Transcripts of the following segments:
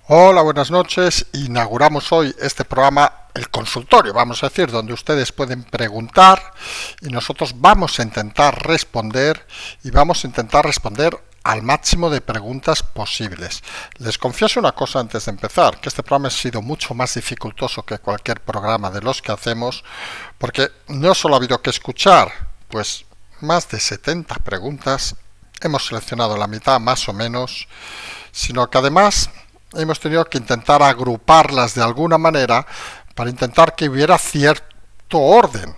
Hola, buenas noches. Inauguramos hoy este programa, el consultorio, vamos a decir, donde ustedes pueden preguntar y nosotros vamos a intentar responder y vamos a intentar responder al máximo de preguntas posibles. Les confieso una cosa antes de empezar, que este programa ha sido mucho más dificultoso que cualquier programa de los que hacemos, porque no solo ha habido que escuchar, pues más de 70 preguntas, hemos seleccionado la mitad más o menos, sino que además hemos tenido que intentar agruparlas de alguna manera para intentar que hubiera cierto orden.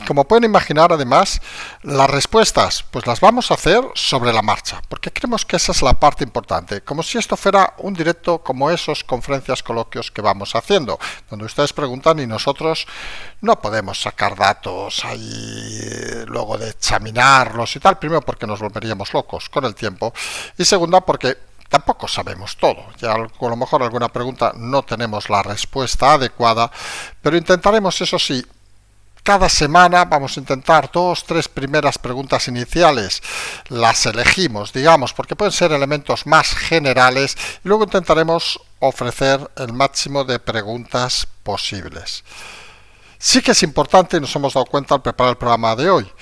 Como pueden imaginar, además, las respuestas pues las vamos a hacer sobre la marcha, porque creemos que esa es la parte importante, como si esto fuera un directo como esos conferencias, coloquios que vamos haciendo, donde ustedes preguntan y nosotros no podemos sacar datos ahí luego de examinarlos y tal, primero porque nos volveríamos locos con el tiempo y segunda porque tampoco sabemos todo. Ya a lo mejor alguna pregunta no tenemos la respuesta adecuada, pero intentaremos, eso sí, cada semana vamos a intentar 2, 3 primeras preguntas iniciales, las elegimos, digamos, porque pueden ser elementos más generales y luego intentaremos ofrecer el máximo de preguntas posibles. Sí que es importante, y nos hemos dado cuenta al preparar el programa de hoy,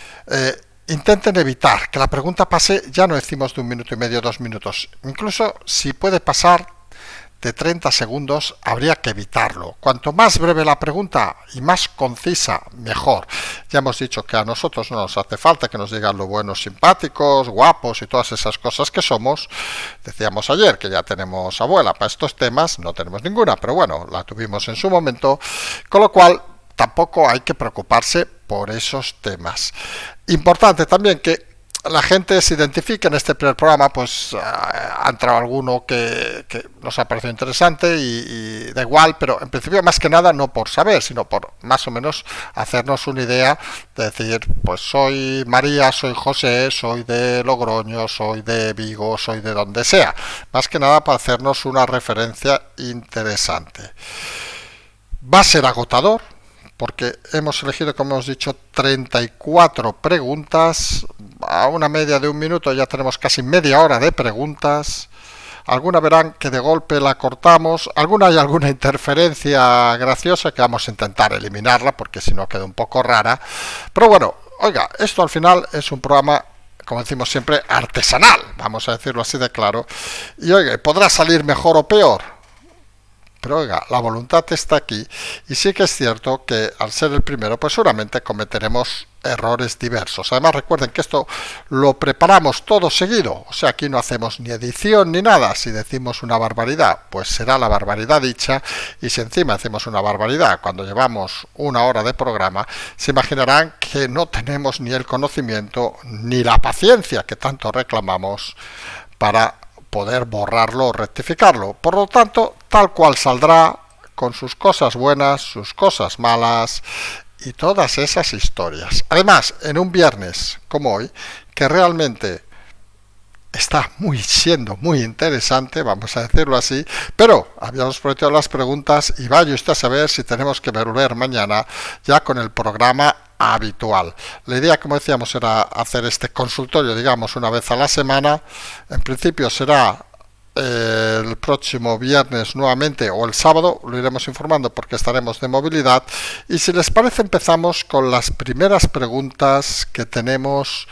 intenten evitar que la pregunta pase, ya no decimos de 1 minuto y medio, 2 minutos. Incluso si puede pasar de 30 segundos, habría que evitarlo. Cuanto más breve la pregunta y más concisa, mejor. Ya hemos dicho que a nosotros no nos hace falta que nos digan lo buenos, simpáticos, guapos y todas esas cosas que somos. Decíamos ayer que ya tenemos abuela para estos temas, no tenemos ninguna, pero bueno, la tuvimos en su momento, con lo cual tampoco hay que preocuparse por esos temas. Importante también que la gente se identifique en este primer programa, pues ha entrado alguno que nos ha parecido interesante y da igual, pero en principio más que nada no por saber, sino por más o menos hacernos una idea de decir, pues soy María, soy José, soy de Logroño, soy de Vigo, soy de donde sea. Más que nada para hacernos una referencia interesante. Va a ser agotador, porque hemos elegido, como hemos dicho, 34 preguntas. A una media de 1 minuto ya tenemos casi media hora de preguntas. Alguna verán que de golpe la cortamos. Hay alguna interferencia graciosa que vamos a intentar eliminarla, porque si no queda un poco rara. Pero bueno, oiga, esto al final es un programa, como decimos siempre, artesanal, vamos a decirlo así de claro. Y oiga, ¿podrá salir mejor o peor? Pero oiga, la voluntad está aquí y sí que es cierto que al ser el primero, pues seguramente cometeremos errores diversos. Además recuerden que esto lo preparamos todo seguido, o sea, aquí no hacemos ni edición ni nada. Si decimos una barbaridad, pues será la barbaridad dicha, y si encima hacemos una barbaridad cuando llevamos una hora de programa, se imaginarán que no tenemos ni el conocimiento ni la paciencia que tanto reclamamos para poder borrarlo o rectificarlo. Por lo tanto, tal cual saldrá, con sus cosas buenas, sus cosas malas y todas esas historias. Además, en un viernes como hoy, que realmente está siendo muy interesante, vamos a decirlo así, pero habíamos prometido las preguntas y vaya usted a saber si tenemos que volver mañana ya con el programa habitual. La idea, como decíamos, era hacer este consultorio, digamos, una vez a la semana. En principio será el próximo viernes nuevamente o el sábado, lo iremos informando porque estaremos de movilidad. Y si les parece, empezamos con las primeras preguntas que tenemos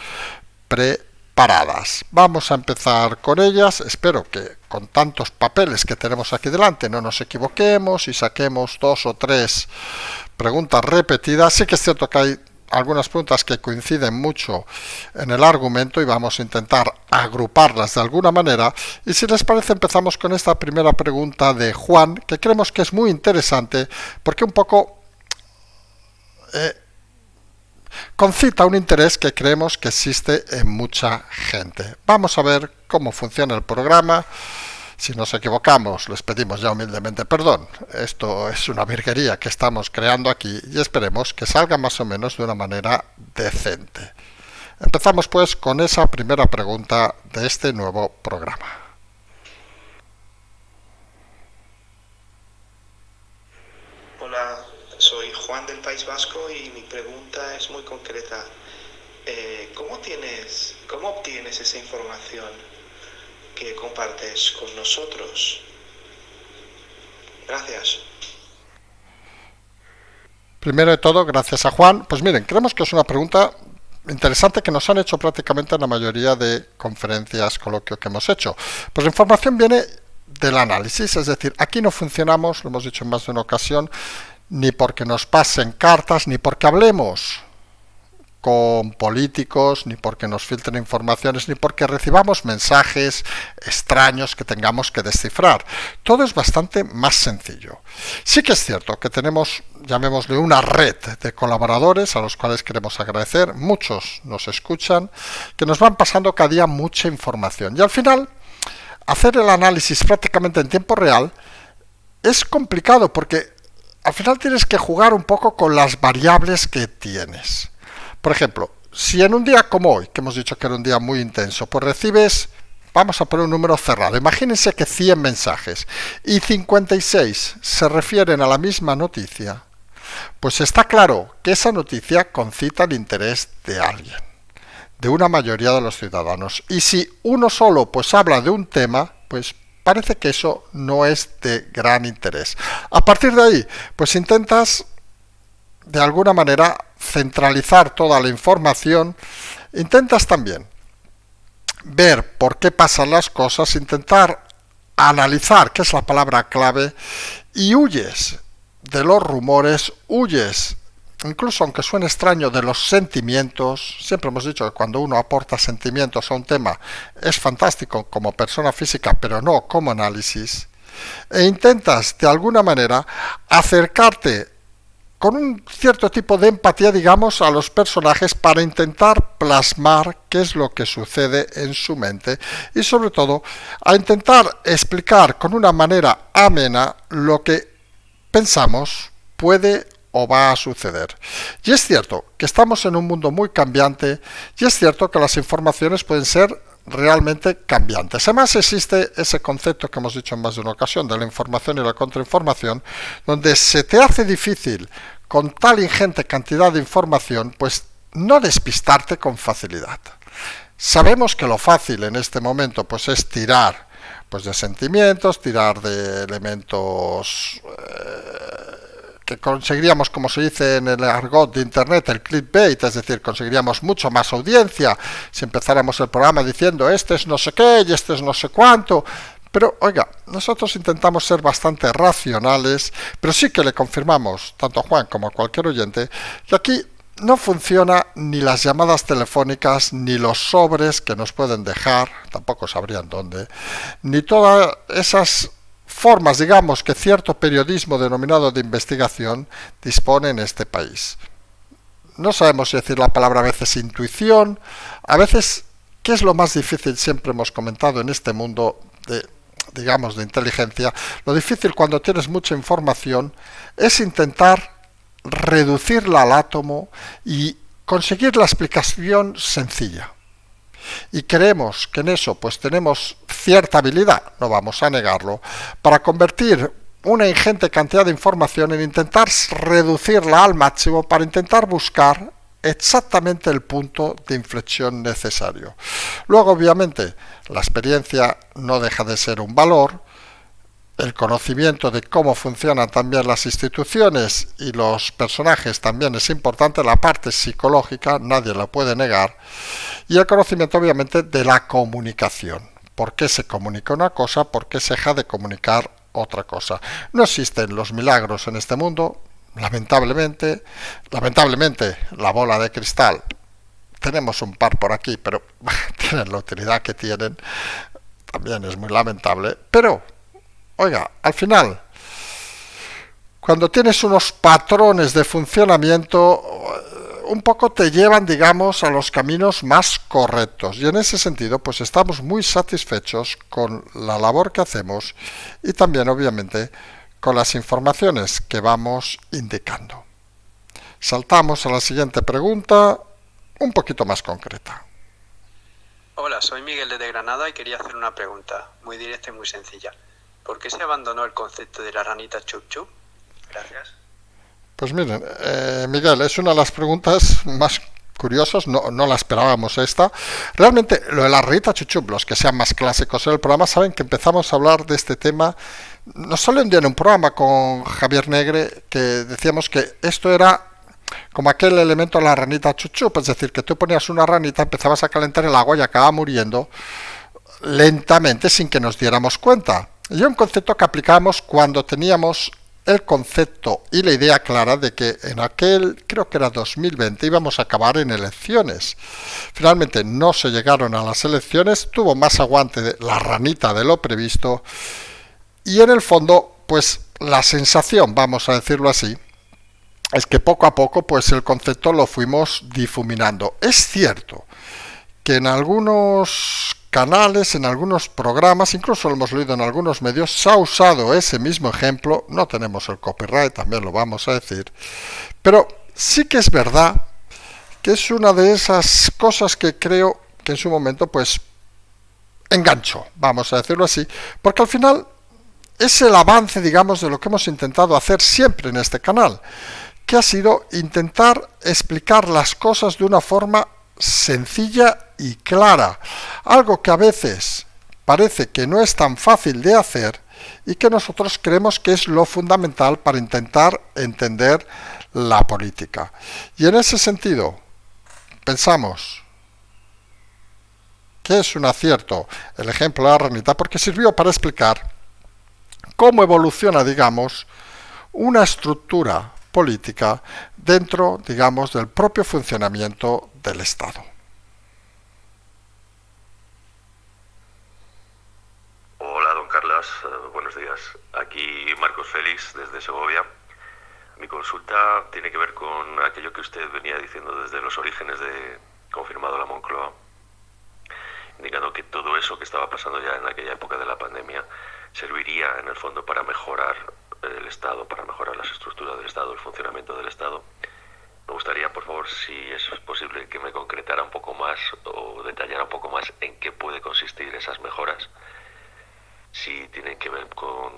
preparadas. Vamos a empezar con ellas. Espero que con tantos papeles que tenemos aquí delante no nos equivoquemos y saquemos 2 o 3 preguntas repetidas. Sí que es cierto que hay algunas preguntas que coinciden mucho en el argumento y vamos a intentar agruparlas de alguna manera. Y si les parece, empezamos con esta primera pregunta de Juan, que creemos que es muy interesante porque un poco concita un interés que creemos que existe en mucha gente. Vamos a ver cómo funciona el programa. Si nos equivocamos, les pedimos ya humildemente perdón. Esto es una virguería que estamos creando aquí y esperemos que salga más o menos de una manera decente. Empezamos pues con esa primera pregunta de este nuevo programa. Hola, soy Juan del País Vasco y mi pregunta es muy concreta. ¿Cómo obtienes esa información que compartes con nosotros? Gracias. Primero de todo, gracias a Juan. Pues miren, creemos que es una pregunta interesante que nos han hecho prácticamente en la mayoría de conferencias, coloquios que hemos hecho. Pues la información viene del análisis, es decir, aquí no funcionamos, lo hemos dicho en más de una ocasión, ni porque nos pasen cartas, ni porque hablemos con políticos, ni porque nos filtren informaciones, ni porque recibamos mensajes extraños que tengamos que descifrar. Todo es bastante más sencillo. Sí que es cierto que tenemos, llamémosle, una red de colaboradores a los cuales queremos agradecer. Muchos nos escuchan, que nos van pasando cada día mucha información. Y al final, hacer el análisis prácticamente en tiempo real es complicado porque al final tienes que jugar un poco con las variables que tienes. Por ejemplo, si en un día como hoy, que hemos dicho que era un día muy intenso, pues recibes, vamos a poner un número cerrado, imagínense que 100 mensajes y 56 se refieren a la misma noticia, pues está claro que esa noticia concita el interés de alguien, de una mayoría de los ciudadanos. Y si uno solo pues habla de un tema, pues parece que eso no es de gran interés. A partir de ahí, pues intentas de alguna manera centralizar toda la información, intentas también ver por qué pasan las cosas, intentar analizar, que es la palabra clave, y huyes de los rumores, huyes, incluso aunque suene extraño, de los sentimientos. Siempre hemos dicho que cuando uno aporta sentimientos a un tema es fantástico como persona física, pero no como análisis, e intentas de alguna manera acercarte con un cierto tipo de empatía, digamos, a los personajes para intentar plasmar qué es lo que sucede en su mente y sobre todo a intentar explicar con una manera amena lo que pensamos puede o va a suceder. Y es cierto que estamos en un mundo muy cambiante y es cierto que las informaciones pueden ser realmente cambiantes. Además existe ese concepto que hemos dicho en más de una ocasión de la información y la contrainformación, donde se te hace difícil con tal ingente cantidad de información, pues no despistarte con facilidad. Sabemos que lo fácil en este momento pues es tirar pues de sentimientos, tirar de elementos que conseguiríamos, como se dice en el argot de internet, el clickbait, es decir, conseguiríamos mucho más audiencia si empezáramos el programa diciendo este es no sé qué y este es no sé cuánto. Pero, oiga, nosotros intentamos ser bastante racionales, pero sí que le confirmamos, tanto a Juan como a cualquier oyente, que aquí no funciona ni las llamadas telefónicas, ni los sobres que nos pueden dejar, tampoco sabrían dónde, ni todas esas formas, digamos, que cierto periodismo denominado de investigación dispone en este país. No sabemos si decir la palabra a veces intuición, a veces, ¿qué es lo más difícil? Siempre hemos comentado en este mundo de, digamos, de inteligencia, lo difícil cuando tienes mucha información es intentar reducirla al átomo y conseguir la explicación sencilla. Y creemos que en eso pues tenemos cierta habilidad, no vamos a negarlo, para convertir una ingente cantidad de información en intentar reducirla al máximo para intentar buscar exactamente el punto de inflexión necesario. Luego, obviamente, la experiencia no deja de ser un valor, el conocimiento de cómo funcionan también las instituciones y los personajes también es importante, la parte psicológica nadie la puede negar, y el conocimiento obviamente de la comunicación. ¿Por qué se comunica una cosa? ¿Por qué se deja de comunicar otra cosa? No existen los milagros en este mundo, lamentablemente la bola de cristal, tenemos un par por aquí, pero tienen la utilidad que tienen, también es muy lamentable, pero oiga, al final, cuando tienes unos patrones de funcionamiento, un poco te llevan, digamos, a los caminos más correctos. Y en ese sentido, pues estamos muy satisfechos con la labor que hacemos y también, obviamente, con las informaciones que vamos indicando. Saltamos a la siguiente pregunta, un poquito más concreta. Hola, soy Miguel desde Granada y quería hacer una pregunta muy directa y muy sencilla. ¿Por qué se abandonó el concepto de la ranita chup chup? Gracias. Pues miren, Miguel, es una de las preguntas más curiosas, no la esperábamos esta. Realmente, lo de la ranita chup chup, los que sean más clásicos en el programa saben que empezamos a hablar de este tema Nos salió un día en un programa con Javier Negre que decíamos que esto era como aquel elemento de la ranita chuchup, es decir, que tú ponías una ranita, empezabas a calentar el agua y acababa muriendo lentamente sin que nos diéramos cuenta. Y un concepto que aplicábamos cuando teníamos el concepto y la idea clara de que en aquel, creo que era 2020, íbamos a acabar en elecciones. Finalmente no se llegaron a las elecciones, tuvo más aguante la ranita de lo previsto y en el fondo, pues la sensación, vamos a decirlo así, es que poco a poco pues el concepto lo fuimos difuminando. Es cierto que en algunos canales, en algunos programas, incluso lo hemos leído en algunos medios, se ha usado ese mismo ejemplo, no tenemos el copyright, también lo vamos a decir, pero sí que es verdad que es una de esas cosas que creo que en su momento pues enganchó, vamos a decirlo así, porque al final es el avance, digamos, de lo que hemos intentado hacer siempre en este canal, que ha sido intentar explicar las cosas de una forma sencilla y clara, algo que a veces parece que no es tan fácil de hacer y que nosotros creemos que es lo fundamental para intentar entender la política. Y en ese sentido, pensamos que es un acierto el ejemplo de la ranita porque sirvió para explicar cómo evoluciona, digamos, una estructura política dentro, digamos, del propio funcionamiento del Estado. Hola, don Carlos, buenos días. Aquí Marcos Félix, desde Segovia. Mi consulta tiene que ver con aquello que usted venía diciendo desde los orígenes de confirmado la Moncloa, indicando que todo eso que estaba pasando ya en aquella época de la pandemia serviría en el fondo para mejorar el Estado, para mejorar las estructuras del Estado, el funcionamiento del Estado. Me gustaría, por favor, si es posible, que me concretara un poco más o detallara un poco más en qué puede consistir esas mejoras, si tienen que ver con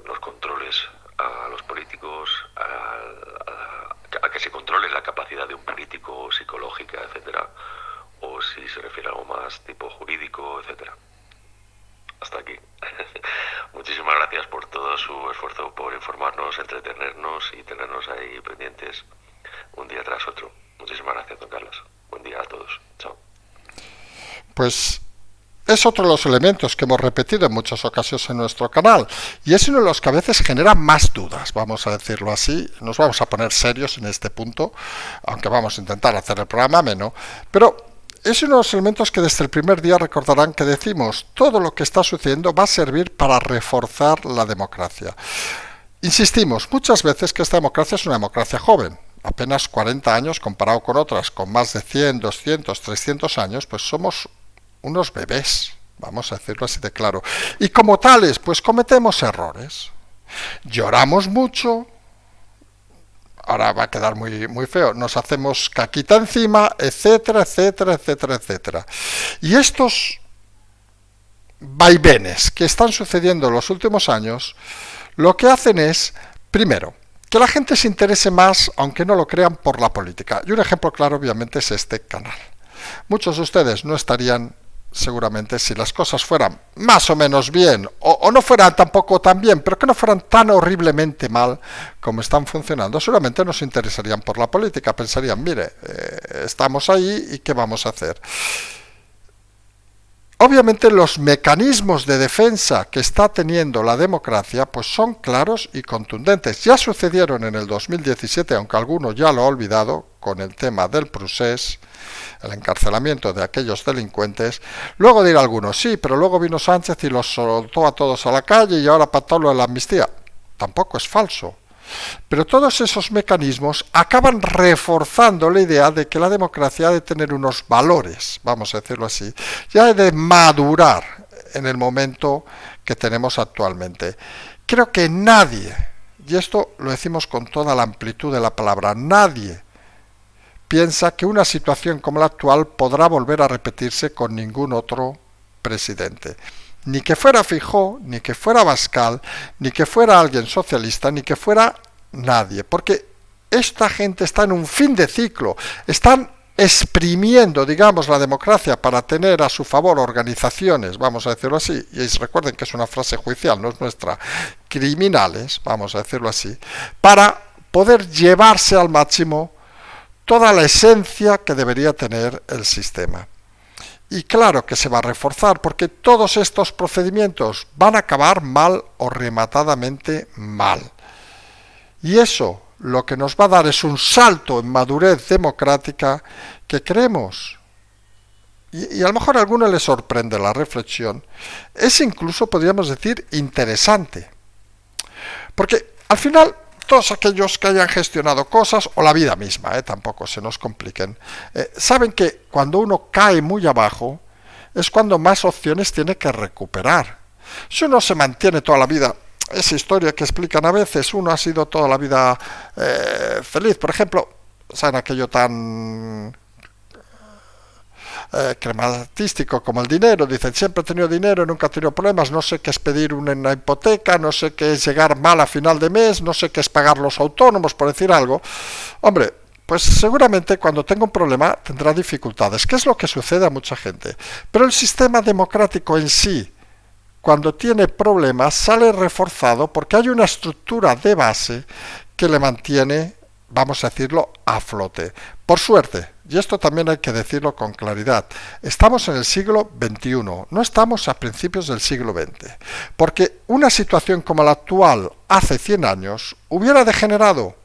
los controles a los políticos, a que se controle la capacidad de un político psicológica, etcétera, o si se refiere a algo más tipo jurídico, etcétera. Hasta aquí. Muchísimas gracias por todo su esfuerzo, por informarnos, entretenernos y tenernos ahí pendientes un día tras otro. Muchísimas gracias, don Carlos. Buen día a todos. Chao. Pues es otro de los elementos que hemos repetido en muchas ocasiones en nuestro canal y es uno de los que a veces genera más dudas, vamos a decirlo así. Nos vamos a poner serios en este punto, aunque vamos a intentar hacer el programa ameno, pero es uno de los elementos que desde el primer día recordarán que decimos todo lo que está sucediendo va a servir para reforzar la democracia. Insistimos muchas veces que esta democracia es una democracia joven, apenas 40 años comparado con otras con más de 100, 200, 300 años, pues somos unos bebés, vamos a decirlo así de claro. Y como tales, pues cometemos errores. Lloramos mucho. Ahora va a quedar muy feo, nos hacemos caquita encima, etcétera, etcétera, etcétera, etcétera. Y estos vaivenes que están sucediendo en los últimos años, lo que hacen es, primero, que la gente se interese más, aunque no lo crean, por la política. Y un ejemplo claro, obviamente, es este canal. Muchos de ustedes no estarían seguramente si las cosas fueran más o menos bien o no fueran tampoco tan bien, pero que no fueran tan horriblemente mal como están funcionando, seguramente nos interesarían por la política, pensarían, mire, estamos ahí y ¿qué vamos a hacer? Obviamente los mecanismos de defensa que está teniendo la democracia pues son claros y contundentes. Ya sucedieron en el 2017, aunque alguno ya lo ha olvidado, con el tema del procés, el encarcelamiento de aquellos delincuentes. Luego dirá algunos, sí, pero luego vino Sánchez y los soltó a todos a la calle y ahora pactó lo de la amnistía. Tampoco es falso. Pero todos esos mecanismos acaban reforzando la idea de que la democracia ha de tener unos valores, vamos a decirlo así, y ha de madurar en el momento que tenemos actualmente. Creo que nadie, y esto lo decimos con toda la amplitud de la palabra, nadie piensa que una situación como la actual podrá volver a repetirse con ningún otro presidente. Ni que fuera Feijóo, ni que fuera Abascal, ni que fuera alguien socialista, ni que fuera nadie. Porque esta gente está en un fin de ciclo. Están exprimiendo, digamos, la democracia para tener a su favor organizaciones, vamos a decirlo así, y recuerden que es una frase judicial, no es nuestra, criminales, vamos a decirlo así, para poder llevarse al máximo toda la esencia que debería tener el sistema. Y claro que se va a reforzar, porque todos estos procedimientos van a acabar mal o rematadamente mal. Y eso lo que nos va a dar es un salto en madurez democrática que creemos, y a lo mejor a alguno le sorprende la reflexión, es incluso, podríamos decir, interesante. Porque al final todos aquellos que hayan gestionado cosas, o la vida misma, tampoco se nos compliquen, saben que cuando uno cae muy abajo es cuando más opciones tiene que recuperar. Si uno se mantiene toda la vida, esa historia que explican a veces, uno ha sido toda la vida feliz, por ejemplo, ¿saben aquello tan crematístico como el dinero? Dicen, siempre he tenido dinero, nunca he tenido problemas, no sé qué es pedir una hipoteca, no sé qué es llegar mal a final de mes, no sé qué es pagar los autónomos, por decir algo. Hombre, pues seguramente cuando tenga un problema tendrá dificultades, que es lo que sucede a mucha gente. Pero el sistema democrático en sí, cuando tiene problemas, sale reforzado porque hay una estructura de base que le mantiene, vamos a decirlo, a flote. Por suerte, y esto también hay que decirlo con claridad, estamos en el siglo XXI, no estamos a principios del siglo XX, porque una situación como la actual hace 100 años hubiera degenerado,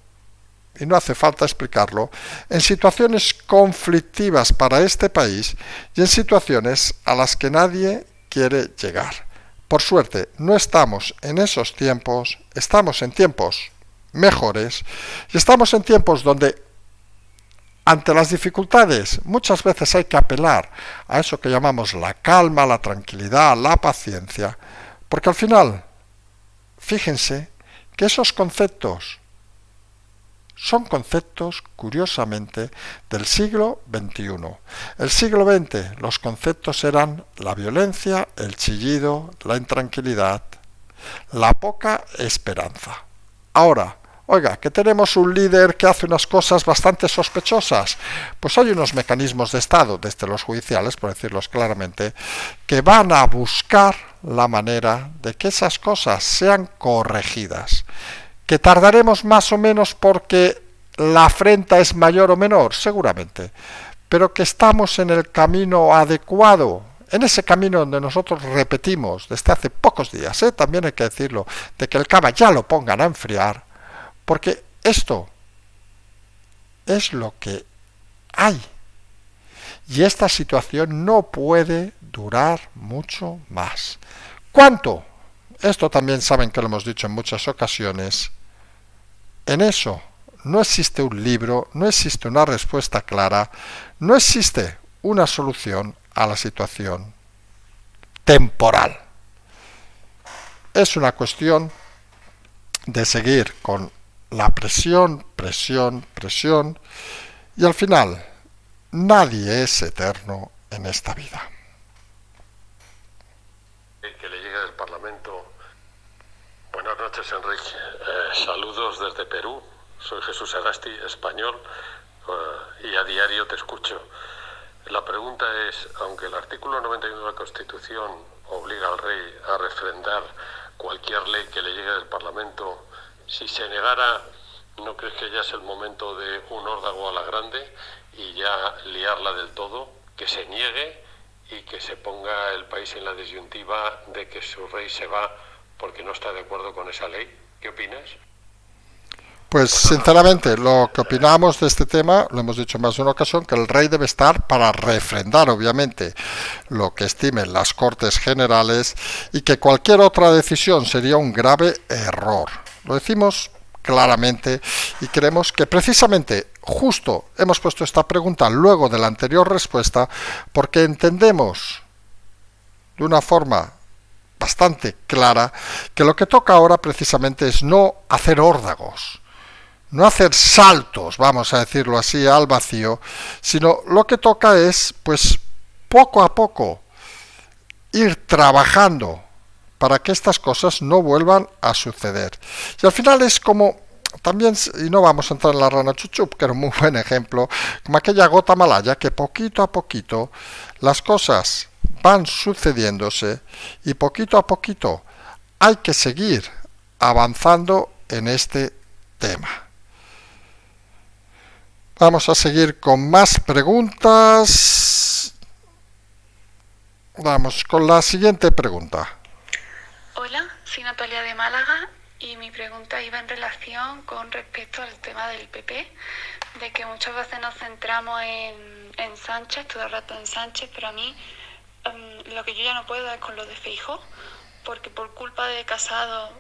y no hace falta explicarlo, en situaciones conflictivas para este país y en situaciones a las que nadie quiere llegar. Por suerte, no estamos en esos tiempos, estamos en tiempos mejores y estamos en tiempos donde ante las dificultades muchas veces hay que apelar a eso que llamamos la calma, la tranquilidad, la paciencia, porque al final, fíjense que esos conceptos son conceptos, curiosamente, del siglo XXI. El siglo XX, los conceptos eran la violencia, el chillido, la intranquilidad, la poca esperanza. Ahora, oiga, que tenemos un líder que hace unas cosas bastante sospechosas, pues hay unos mecanismos de Estado, desde los judiciales, por decirlos claramente, que van a buscar la manera de que esas cosas sean corregidas. ¿Que tardaremos más o menos porque la afrenta es mayor o menor? Seguramente. Pero que estamos en el camino adecuado, en ese camino donde nosotros repetimos desde hace pocos días, también hay que decirlo, de que el cava ya lo pongan a enfriar, porque esto es lo que hay. Y esta situación no puede durar mucho más. ¿Cuánto? Esto también saben que lo hemos dicho en muchas ocasiones. En eso no existe un libro, no existe una respuesta clara, no existe una solución a la situación temporal. Es una cuestión de seguir con la presión, y al final nadie es eterno en esta vida. Que le llegue del Parlamento. Buenas noches, Enrique. Saludos desde Perú. Soy Jesús Agasti, español, y a diario te escucho. La pregunta es, aunque el artículo 91 de la Constitución obliga al rey a refrendar cualquier ley que le llegue del Parlamento, si se negara, ¿no crees que ya es el momento de un órdago a la grande y ya liarla del todo? Que se niegue y que se ponga el país en la disyuntiva de que su rey se va porque no está de acuerdo con esa ley. ¿Qué opinas? Pues sinceramente, lo que opinamos de este tema, lo hemos dicho en más de una ocasión, que el rey debe estar para refrendar, obviamente, lo que estimen las Cortes Generales y que cualquier otra decisión sería un grave error. Lo decimos claramente y creemos que precisamente justo hemos puesto esta pregunta luego de la anterior respuesta porque entendemos de una forma bastante clara que lo que toca ahora precisamente es no hacer órdagos, no hacer saltos, vamos a decirlo así, al vacío, sino lo que toca es, pues, poco a poco ir trabajando para que estas cosas no vuelvan a suceder. Y al final es como, también, y no vamos a entrar en la rana chuchup, que era un muy buen ejemplo, como aquella gota malaya, que poquito a poquito las cosas van sucediéndose y poquito a poquito hay que seguir avanzando en este tema. Vamos a seguir con más preguntas. Vamos con la siguiente pregunta. Hola, soy Natalia de Málaga y mi pregunta iba en relación con respecto al tema del PP, de que muchas veces nos centramos en Sánchez, todo el rato en Sánchez, pero a mí lo que yo ya no puedo es con lo de Feijóo, porque por culpa de Casado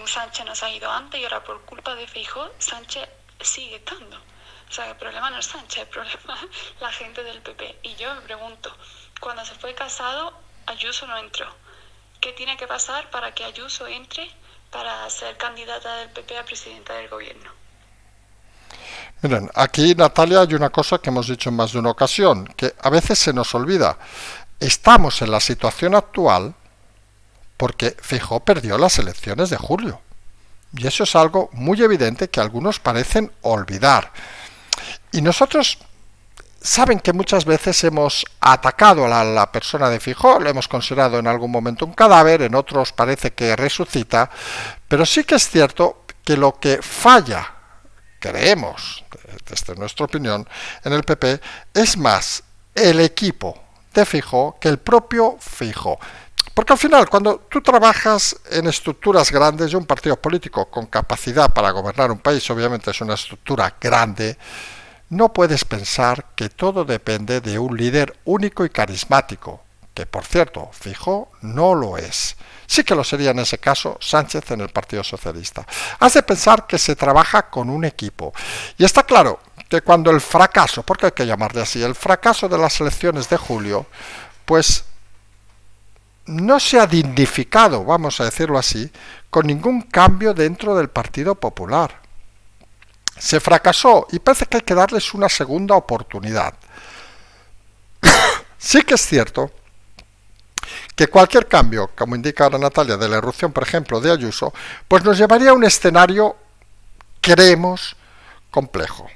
Sánchez nos ha ido antes y ahora por culpa de Feijóo Sánchez sigue estando. O sea, el problema no es Sánchez, el problema es la gente del PP. Y yo me pregunto, cuando se fue Casado, Ayuso no entró. ¿Qué tiene que pasar para que Ayuso entre para ser candidata del PP a presidenta del gobierno? Miren, aquí, Natalia, hay una cosa que hemos dicho en más de una ocasión, que a veces se nos olvida. Estamos en la situación actual porque Feijóo perdió las elecciones de julio. Y eso es algo muy evidente que algunos parecen olvidar. Y nosotros saben que muchas veces hemos atacado a la persona de Feijóo, lo hemos considerado en algún momento un cadáver, en otros parece que resucita, pero sí que es cierto que lo que falla, creemos, desde nuestra opinión, en el PP, es más el equipo de Feijóo que el propio Feijóo. Porque al final, cuando tú trabajas en estructuras grandes de un partido político con capacidad para gobernar un país, obviamente es una estructura grande, no puedes pensar que todo depende de un líder único y carismático, que por cierto, Feijóo no lo es. Sí que lo sería en ese caso Sánchez en el Partido Socialista. Has de pensar que se trabaja con un equipo. Y está claro que cuando el fracaso, porque hay que llamarle así, el fracaso de las elecciones de julio, pues no se ha dignificado, vamos a decirlo así, con ningún cambio dentro del Partido Popular. Se fracasó y parece que hay que darles una segunda oportunidad. Sí que es cierto que cualquier cambio, como indica ahora Natalia, de la irrupción, por ejemplo, de Ayuso, pues nos llevaría a un escenario, creemos, complejo.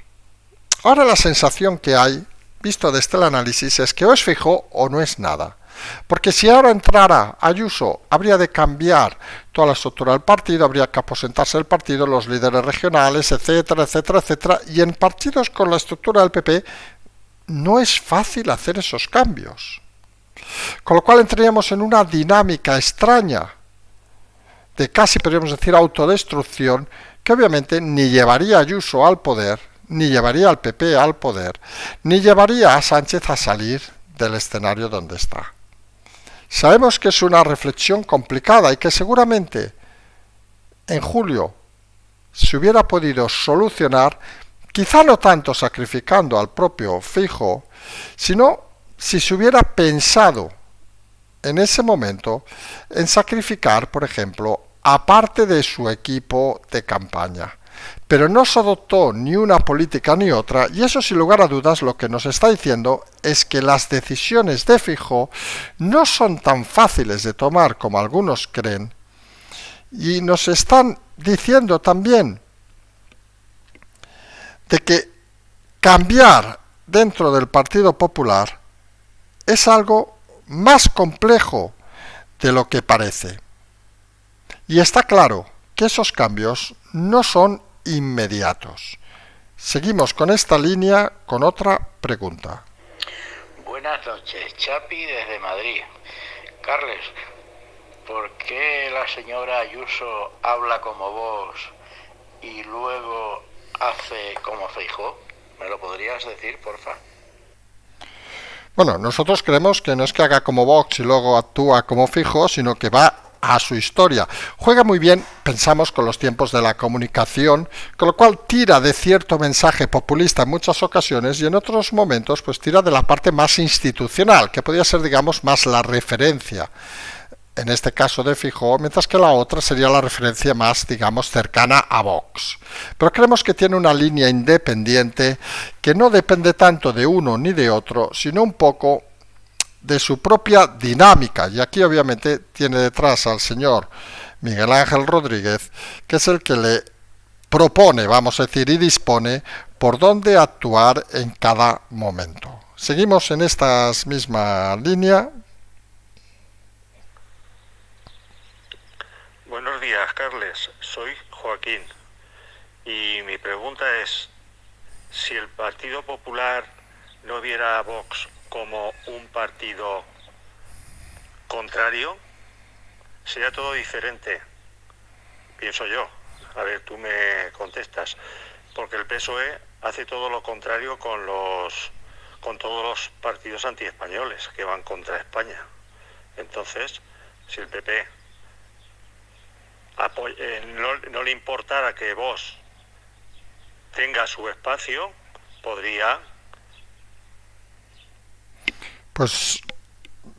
Ahora la sensación que hay, visto desde el análisis, es que o es Feijóo o no es nada. Porque si ahora entrara Ayuso, habría de cambiar toda la estructura del partido, habría que aposentarse del partido, los líderes regionales, etcétera, etcétera, etcétera. Y en partidos con la estructura del PP no es fácil hacer esos cambios. Con lo cual entraríamos en una dinámica extraña de casi, podríamos decir, autodestrucción, que obviamente ni llevaría a Ayuso al poder, ni llevaría al PP al poder, ni llevaría a Sánchez a salir del escenario donde está. Sabemos que es una reflexión complicada y que seguramente en julio se hubiera podido solucionar, quizá no tanto sacrificando al propio Feijóo, sino si se hubiera pensado en ese momento en sacrificar, por ejemplo, a parte de su equipo de campaña. Pero no se adoptó ni una política ni otra, y eso sin lugar a dudas lo que nos está diciendo es que las decisiones de Feijóo no son tan fáciles de tomar como algunos creen, y nos están diciendo también de que cambiar dentro del Partido Popular es algo más complejo de lo que parece. Y está claro que esos cambios no son inmediatos. Seguimos con esta línea con otra pregunta. Buenas noches, Chapi desde Madrid. Carles, ¿por qué la señora Ayuso habla como vos y luego hace como Feijóo? ¿Me lo podrías decir, porfa? Bueno, nosotros creemos que no es que haga como Vox y luego actúa como Feijóo, sino que va a su historia. Juega muy bien, pensamos, con los tiempos de la comunicación, con lo cual tira de cierto mensaje populista en muchas ocasiones y en otros momentos pues tira de la parte más institucional, que podría ser, digamos, más la referencia, en este caso de Feijóo, mientras que la otra sería la referencia más, digamos, cercana a Vox. Pero creemos que tiene una línea independiente que no depende tanto de uno ni de otro, sino un poco de su propia dinámica, y aquí obviamente tiene detrás al señor Miguel Ángel Rodríguez, que es el que le propone, vamos a decir, y dispone por dónde actuar en cada momento. Seguimos en esta misma línea. Buenos días, Carles. Soy Joaquín. Y mi pregunta es, si el Partido Popular no viera a Vox como un partido contrario, sería todo diferente, pienso yo. A ver, tú me contestas. Porque el PSOE hace todo lo contrario con todos los partidos antiespañoles que van contra España. Entonces, si el PP no le importara que Vox tenga su espacio, podría... Pues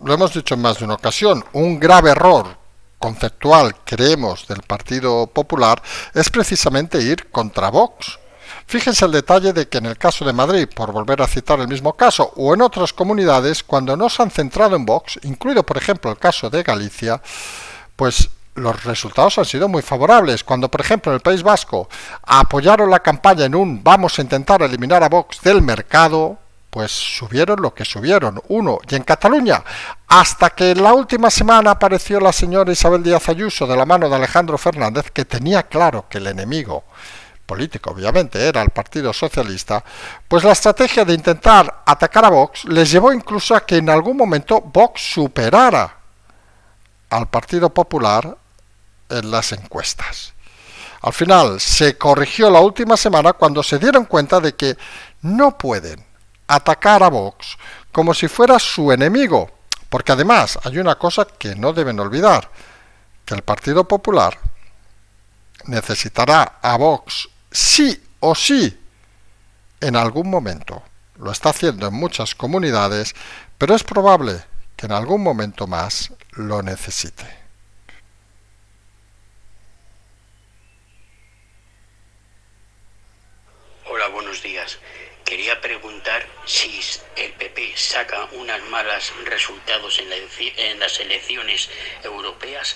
lo hemos dicho en más de una ocasión, un grave error conceptual, creemos, del Partido Popular es precisamente ir contra Vox. Fíjense el detalle de que en el caso de Madrid, por volver a citar el mismo caso, o en otras comunidades, cuando no se han centrado en Vox, incluido por ejemplo el caso de Galicia, pues los resultados han sido muy favorables. Cuando, por ejemplo, en el País Vasco apoyaron la campaña en un vamos a intentar eliminar a Vox del mercado, pues subieron lo que subieron, uno. Y en Cataluña, hasta que en la última semana apareció la señora Isabel Díaz Ayuso de la mano de Alejandro Fernández, que tenía claro que el enemigo político, obviamente, era el Partido Socialista, pues la estrategia de intentar atacar a Vox les llevó incluso a que en algún momento Vox superara al Partido Popular en las encuestas. Al final se corrigió la última semana cuando se dieron cuenta de que no pueden atacar a Vox como si fuera su enemigo, porque además hay una cosa que no deben olvidar, que el Partido Popular necesitará a Vox sí o sí en algún momento. Lo está haciendo en muchas comunidades, pero es probable que en algún momento más lo necesite. Hola, buenos días. Quería preguntar si el PP saca unos malos resultados en las elecciones europeas.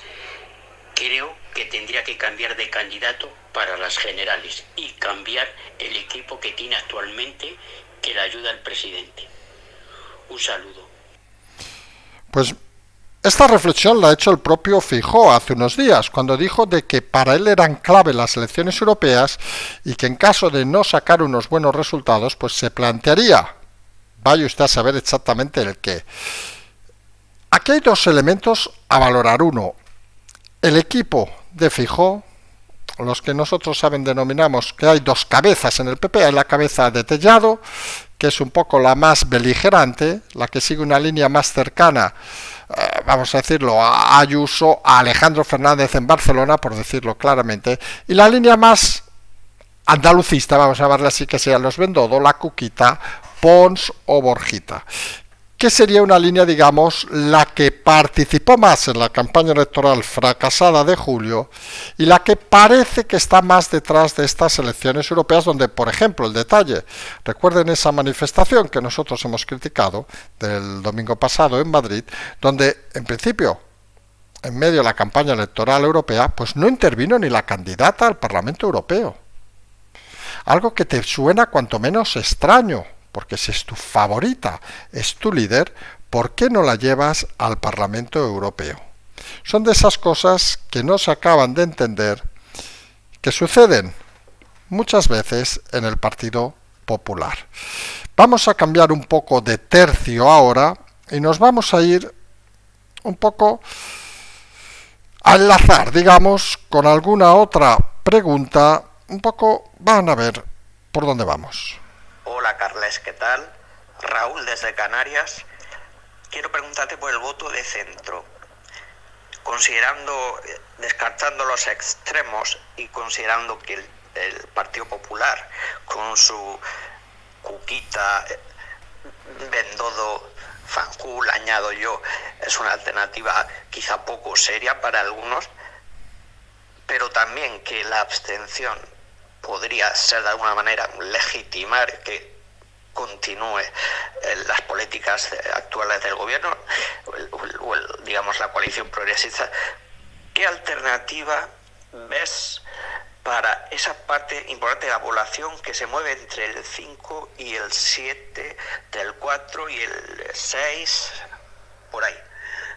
Creo que tendría que cambiar de candidato para las generales y cambiar el equipo que tiene actualmente que le ayuda al presidente. Un saludo. Pues esta reflexión la ha hecho el propio Feijóo hace unos días, cuando dijo de que para él eran clave las elecciones europeas y que en caso de no sacar unos buenos resultados, pues se plantearía, vaya usted a saber exactamente el qué. Aquí hay dos elementos a valorar. Uno, el equipo de Feijóo, los que nosotros denominamos que hay dos cabezas en el PP, hay la cabeza de Tellado, que es un poco la más beligerante, la que sigue una línea más cercana, vamos a decirlo, a Ayuso, a Alejandro Fernández en Barcelona, por decirlo claramente, y la línea más andalucista, vamos a llamarla así, que sean los Bendodo, la Cuquita, Pons o Borjita, que sería una línea, digamos, la que participó más en la campaña electoral fracasada de julio y la que parece que está más detrás de estas elecciones europeas, donde, por ejemplo, el detalle, recuerden esa manifestación que nosotros hemos criticado del domingo pasado en Madrid, donde, en principio, en medio de la campaña electoral europea, pues no intervino ni la candidata al Parlamento Europeo. Algo que te suena cuanto menos extraño, porque si es tu favorita, es tu líder, ¿por qué no la llevas al Parlamento Europeo? Son de esas cosas que no se acaban de entender, que suceden muchas veces en el Partido Popular. Vamos a cambiar un poco de tercio ahora y nos vamos a ir un poco a enlazar, digamos, con alguna otra pregunta. Un poco, van a ver por dónde vamos. Hola Carles, ¿qué tal? Raúl desde Canarias. Quiero preguntarte por el voto de centro. Descartando los extremos y considerando que el Partido Popular, con su Cuquita, Bendodo, Fanjul, añado yo, es una alternativa quizá poco seria para algunos, pero también que la abstención podría ser de alguna manera legitimar que continúe las políticas actuales del gobierno o digamos la coalición progresista. ¿Qué alternativa ves para esa parte importante de la población que se mueve entre el 5 y el 7, del 4 y el 6, por ahí?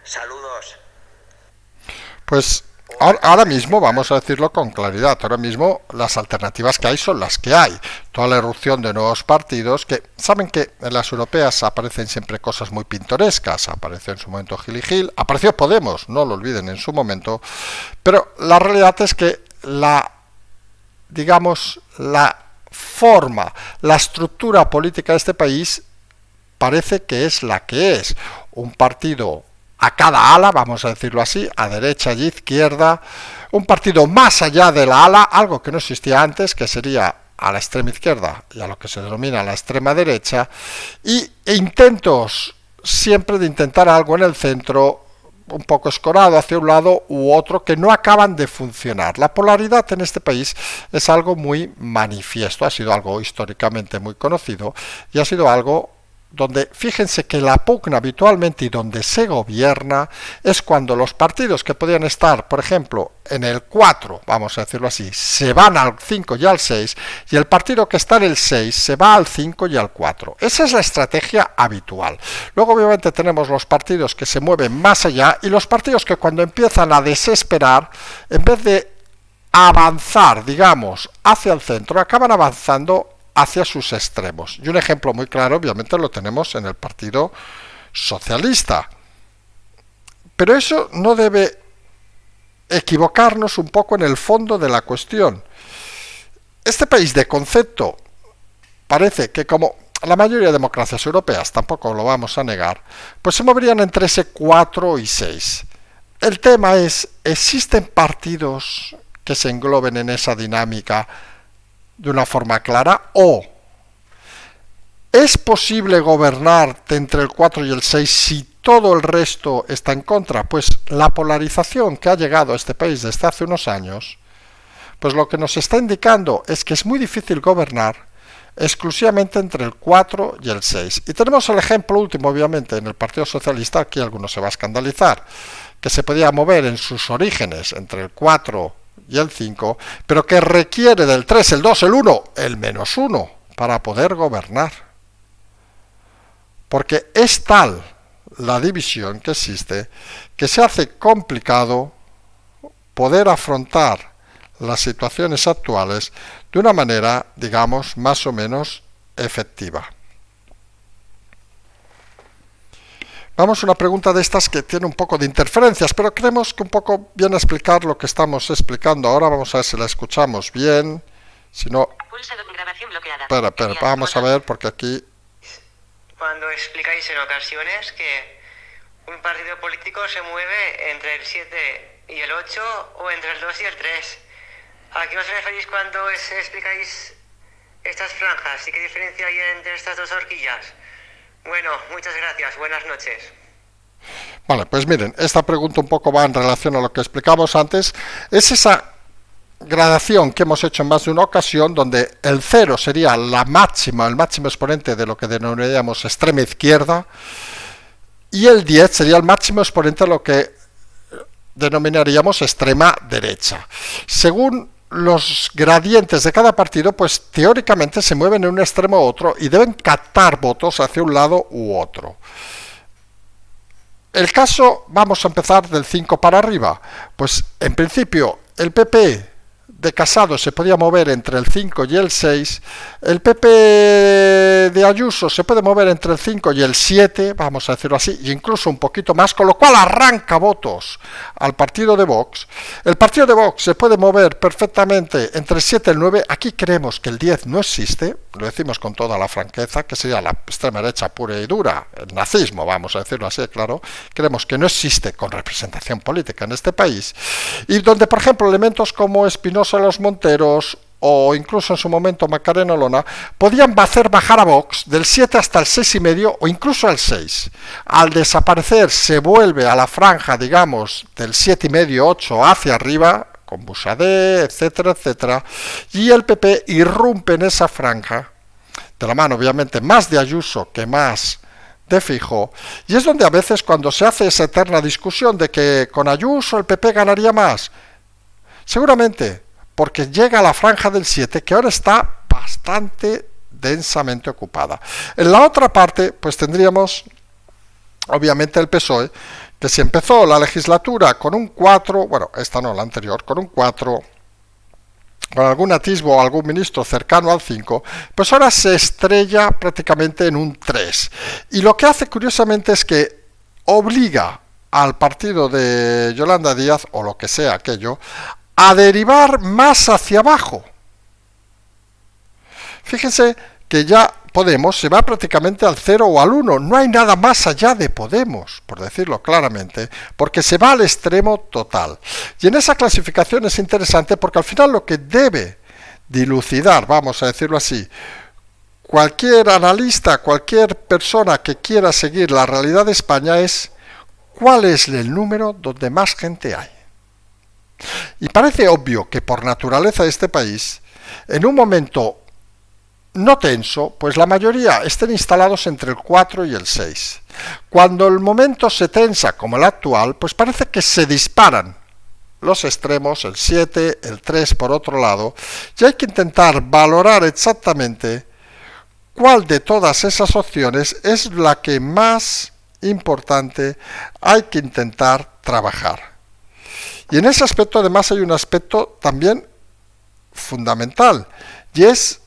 Saludos. Pues Ahora mismo, vamos a decirlo con claridad, ahora mismo las alternativas que hay son las que hay. Toda la irrupción de nuevos partidos, que saben que en las europeas aparecen siempre cosas muy pintorescas. Apareció en su momento Gil y Gil, apareció Podemos, no lo olviden, en su momento, pero la realidad es que la forma, la estructura política de este país parece que es la que es. Un partido a cada ala, vamos a decirlo así, a derecha y izquierda, un partido más allá de la ala, algo que no existía antes, que sería a la extrema izquierda y a lo que se denomina la extrema derecha, e intentos siempre de intentar algo en el centro, un poco escorado hacia un lado u otro, que no acaban de funcionar. La polaridad en este país es algo muy manifiesto, ha sido algo históricamente muy conocido y ha sido algo donde fíjense que la pugna habitualmente y donde se gobierna es cuando los partidos que podían estar, por ejemplo, en el 4, vamos a decirlo así, se van al 5 y al 6, y el partido que está en el 6 se va al 5 y al 4. Esa es la estrategia habitual. Luego obviamente tenemos los partidos que se mueven más allá y los partidos que cuando empiezan a desesperar, en vez de avanzar, digamos, hacia el centro, acaban avanzando hacia sus extremos. Y un ejemplo muy claro obviamente lo tenemos en el Partido Socialista. Pero eso no debe equivocarnos un poco en el fondo de la cuestión. Este país de concepto parece que, como la mayoría de democracias europeas, tampoco lo vamos a negar, pues se moverían entre ese 4 y 6. El tema es, ¿existen partidos que se engloben en esa dinámica de una forma clara? ¿O es posible gobernar entre el 4 y el 6 si todo el resto está en contra? Pues la polarización que ha llegado a este país desde hace unos años, pues lo que nos está indicando es que es muy difícil gobernar exclusivamente entre el 4 y el 6. Y tenemos el ejemplo último, obviamente, en el Partido Socialista, aquí alguno se va a escandalizar, que se podía mover en sus orígenes entre el 4 y el 5, pero que requiere del 3, el 2, el 1, el menos 1 para poder gobernar. Porque es tal la división que existe que se hace complicado poder afrontar las situaciones actuales de una manera, digamos, más o menos efectiva. Vamos a una pregunta de estas que tiene un poco de interferencias, pero creemos que un poco viene a explicar lo que estamos explicando ahora. Vamos a ver si la escuchamos bien. Si no... Espera, vamos a ver, porque aquí... Cuando explicáis en ocasiones que un partido político se mueve entre el 7 y el 8 o entre el 2 y el 3. ¿A qué os referís cuando explicáis estas franjas y qué diferencia hay entre estas dos horquillas? Bueno, muchas gracias. Buenas noches. Vale, pues miren, esta pregunta un poco va en relación a lo que explicamos antes. Es esa gradación que hemos hecho en más de una ocasión, donde el 0 sería el máximo exponente de lo que denominaríamos extrema izquierda, y el 10 sería el máximo exponente de lo que denominaríamos extrema derecha. Según los gradientes de cada partido, pues teóricamente se mueven en un extremo u otro y deben captar votos hacia un lado u otro. El caso, vamos a empezar del 5 para arriba. Pues en principio el PP de Casado se podía mover entre el 5 y el 6, el PP de Ayuso se puede mover entre el 5 y el 7, vamos a decirlo así, e incluso un poquito más, con lo cual arranca votos al partido de Vox. El partido de Vox se puede mover perfectamente entre el 7 y el 9, aquí creemos que el 10 no existe, lo decimos con toda la franqueza, que sería la extrema derecha pura y dura, el nazismo, vamos a decirlo así, claro, creemos que no existe con representación política en este país, y donde, por ejemplo, elementos como Espinosa Los Monteros o incluso en su momento Macarena Olona podían hacer bajar a Vox del 7 hasta el 6,5 o incluso al 6. Al desaparecer se vuelve a la franja, digamos, del 7,5, 8 hacia arriba, con Busadé, etcétera, etcétera, y el PP irrumpe en esa franja, de la mano obviamente más de Ayuso que más de Feijóo, y es donde a veces cuando se hace esa eterna discusión de que con Ayuso el PP ganaría más, seguramente porque llega a la franja del 7, que ahora está bastante densamente ocupada. En la otra parte, pues tendríamos, obviamente, el PSOE, que si empezó la legislatura con un 4, bueno, esta no, la anterior, con un 4, con algún atisbo o algún ministro cercano al 5, pues ahora se estrella prácticamente en un 3. Y lo que hace curiosamente es que obliga al partido de Yolanda Díaz, o lo que sea aquello, a derivar más hacia abajo. Fíjense que ya Podemos se va prácticamente al 0 o al 1, no hay nada más allá de Podemos, por decirlo claramente, porque se va al extremo total. Y en esa clasificación es interesante porque al final lo que debe dilucidar, vamos a decirlo así, cualquier analista, cualquier persona que quiera seguir la realidad de España es cuál es el número donde más gente hay. Y parece obvio que por naturaleza de este país, en un momento no tenso, pues la mayoría estén instalados entre el 4 y el 6. Cuando el momento se tensa, como el actual, pues parece que se disparan los extremos, el 7, el 3 por otro lado, y hay que intentar valorar exactamente cuál de todas esas opciones es la que más importante hay que intentar trabajar. Y en ese aspecto además hay un aspecto también fundamental, y es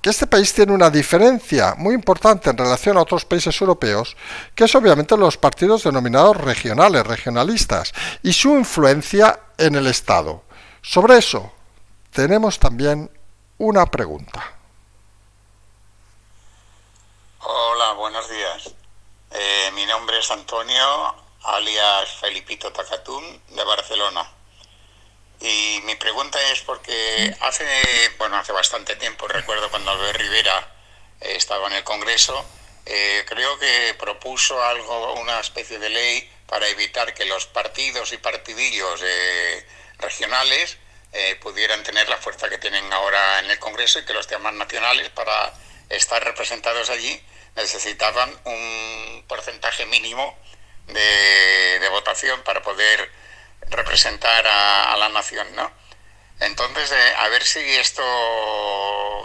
que este país tiene una diferencia muy importante en relación a otros países europeos, que es obviamente los partidos denominados regionales, regionalistas, y su influencia en el Estado. Sobre eso tenemos también una pregunta. Hola, buenos días. Mi nombre es Antonio, alias Felipito Tacatún, de Barcelona. Y mi pregunta es porque hace bastante tiempo, recuerdo cuando Albert Rivera estaba en el Congreso, creo que propuso una especie de ley para evitar que los partidos y partidillos regionales pudieran tener la fuerza que tienen ahora en el Congreso, y que los temas nacionales, para estar representados allí, necesitaban un porcentaje mínimo de votación para poder representar a la nación, ¿no? Entonces, a ver si esto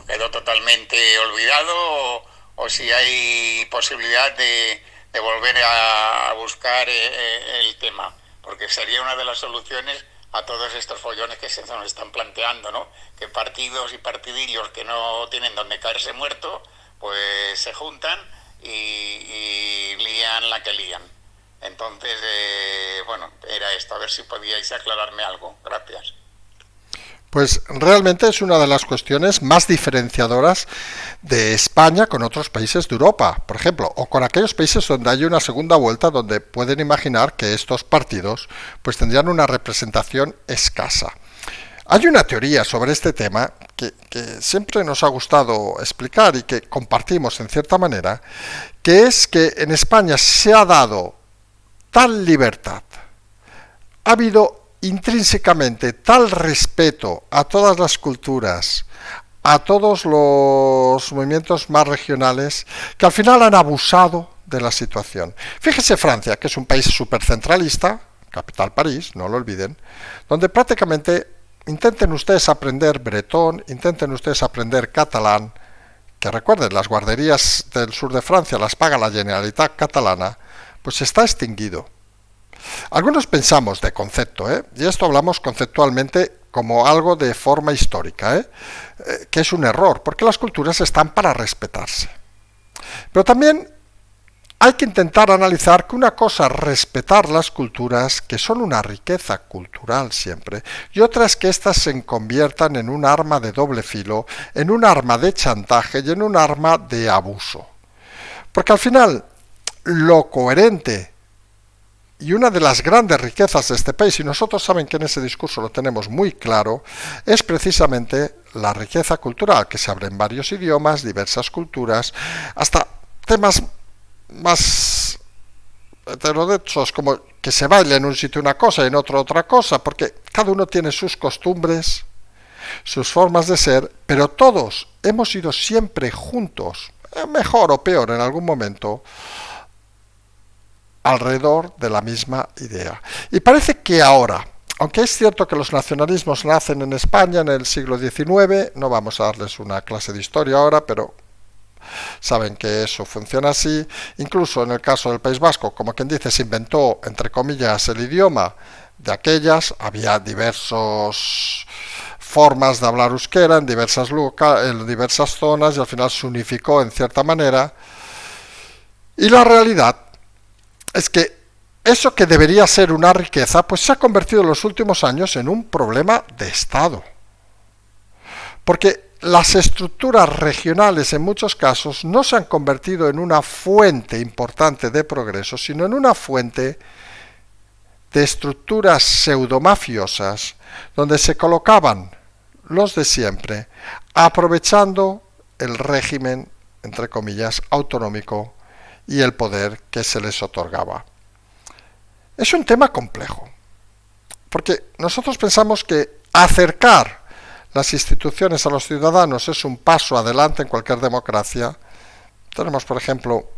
quedó totalmente olvidado o si hay posibilidad de volver a buscar el tema, porque sería una de las soluciones a todos estos follones que se nos están planteando, ¿no? Que partidos y partidillos que no tienen donde caerse muerto, pues se juntan y lían la que lían. Entonces, era esto, a ver si podíais aclararme algo. Gracias. Pues realmente es una de las cuestiones más diferenciadoras de España con otros países de Europa, por ejemplo, o con aquellos países donde hay una segunda vuelta, donde pueden imaginar que estos partidos pues tendrían una representación escasa. Hay una teoría sobre este tema que siempre nos ha gustado explicar y que compartimos en cierta manera, que es que en España se ha dado tal libertad, ha habido intrínsecamente tal respeto a todas las culturas, a todos los movimientos más regionales, que al final han abusado de la situación. Fíjese Francia, que es un país supercentralista, capital París, no lo olviden, donde prácticamente intenten ustedes aprender bretón, intenten ustedes aprender catalán, que recuerden, las guarderías del sur de Francia las paga la Generalitat catalana, pues está extinguido. Algunos pensamos de concepto, y esto hablamos conceptualmente como algo de forma histórica, que es un error, porque las culturas están para respetarse. Pero también hay que intentar analizar que una cosa es respetar las culturas, que son una riqueza cultural siempre, y otra es que éstas se conviertan en un arma de doble filo, en un arma de chantaje y en un arma de abuso. Porque al final, lo coherente y una de las grandes riquezas de este país, y nosotros saben que en ese discurso lo tenemos muy claro, es precisamente la riqueza cultural, que se abre en varios idiomas, diversas culturas, hasta temas más heterodoxos, como que se baile en un sitio una cosa y en otro otra cosa, porque cada uno tiene sus costumbres, sus formas de ser, pero todos hemos ido siempre juntos, mejor o peor en algún momento, alrededor de la misma idea. Y parece que ahora, aunque es cierto que los nacionalismos nacen en España en el siglo XIX, no vamos a darles una clase de historia ahora, pero saben que eso funciona así. Incluso en el caso del País Vasco, como quien dice, se inventó, entre comillas, el idioma de aquellas. Había diversas formas de hablar euskera en diversas zonas y al final se unificó en cierta manera. Y la realidad es que eso que debería ser una riqueza, pues se ha convertido en los últimos años en un problema de Estado. Porque las estructuras regionales en muchos casos no se han convertido en una fuente importante de progreso, sino en una fuente de estructuras pseudomafiosas donde se colocaban los de siempre, aprovechando el régimen, entre comillas, autonómico y el poder que se les otorgaba. Es un tema complejo, porque nosotros pensamos que acercar las instituciones a los ciudadanos es un paso adelante en cualquier democracia. Tenemos, por ejemplo,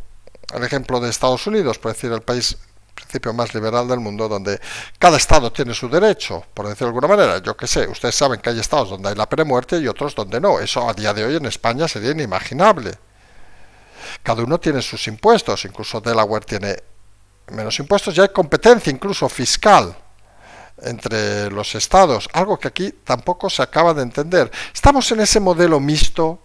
el ejemplo de Estados Unidos, por decir el país principio más liberal del mundo, donde cada estado tiene su derecho, por decirlo de alguna manera. Yo qué sé, ustedes saben que hay estados donde hay la pena de muerte y otros donde no. Eso a día de hoy en España sería inimaginable. Cada uno tiene sus impuestos, incluso Delaware tiene menos impuestos, y hay competencia incluso fiscal entre los estados, algo que aquí tampoco se acaba de entender. Estamos en ese modelo mixto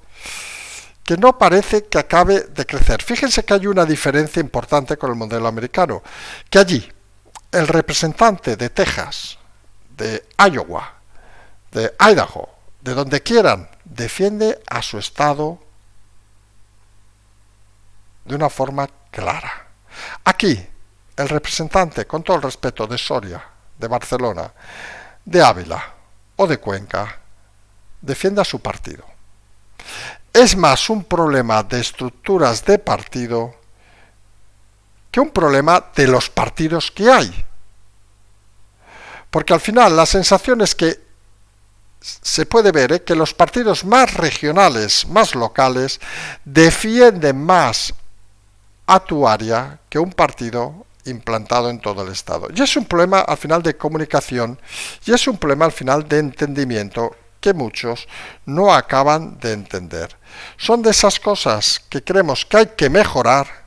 que no parece que acabe de crecer. Fíjense que hay una diferencia importante con el modelo americano, que allí el representante de Texas, de Iowa, de Idaho, de donde quieran, defiende a su estado de una forma clara. Aquí, el representante, con todo el respeto, de Soria, de Barcelona, de Ávila o de Cuenca, defiende a su partido. Es más un problema de estructuras de partido que un problema de los partidos que hay. Porque al final la sensación es que se puede ver que los partidos más regionales, más locales, defienden más a tu área que un partido implantado en todo el Estado. Y es un problema al final de comunicación y es un problema al final de entendimiento que muchos no acaban de entender. Son de esas cosas que creemos que hay que mejorar,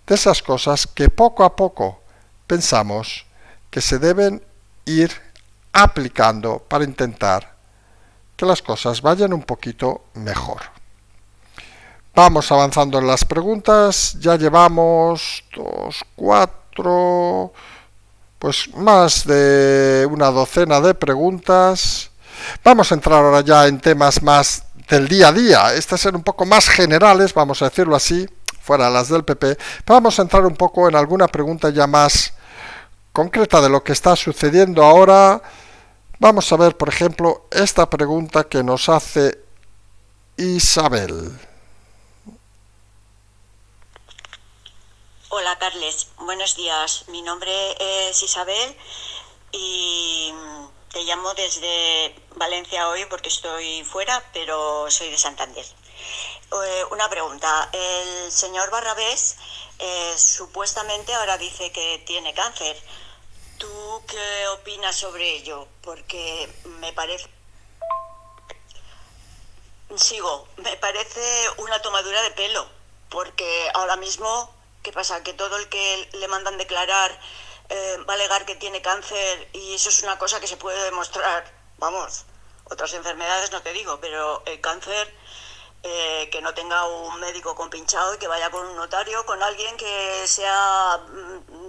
de esas cosas que poco a poco pensamos que se deben ir aplicando para intentar que las cosas vayan un poquito mejor. Vamos avanzando en las preguntas, ya llevamos 2, 4, pues más de una docena de preguntas. Vamos a entrar ahora ya en temas más del día a día, estas ser un poco más generales, vamos a decirlo así, fuera las del PP, pero vamos a entrar un poco en alguna pregunta ya más concreta de lo que está sucediendo ahora. Vamos a ver, por ejemplo, esta pregunta que nos hace Isabel. Hola Carles, buenos días. Mi nombre es Isabel y te llamo desde Valencia hoy porque estoy fuera, pero soy de Santander. Una pregunta. El señor Barrabés supuestamente ahora dice que tiene cáncer. ¿Tú qué opinas sobre ello? Porque me parece una tomadura de pelo, porque ahora mismo, ¿qué pasa? Que todo el que le mandan declarar va a alegar que tiene cáncer y eso es una cosa que se puede demostrar. Vamos, otras enfermedades no te digo, pero el cáncer, que no tenga un médico compinchado y que vaya con un notario, con alguien que sea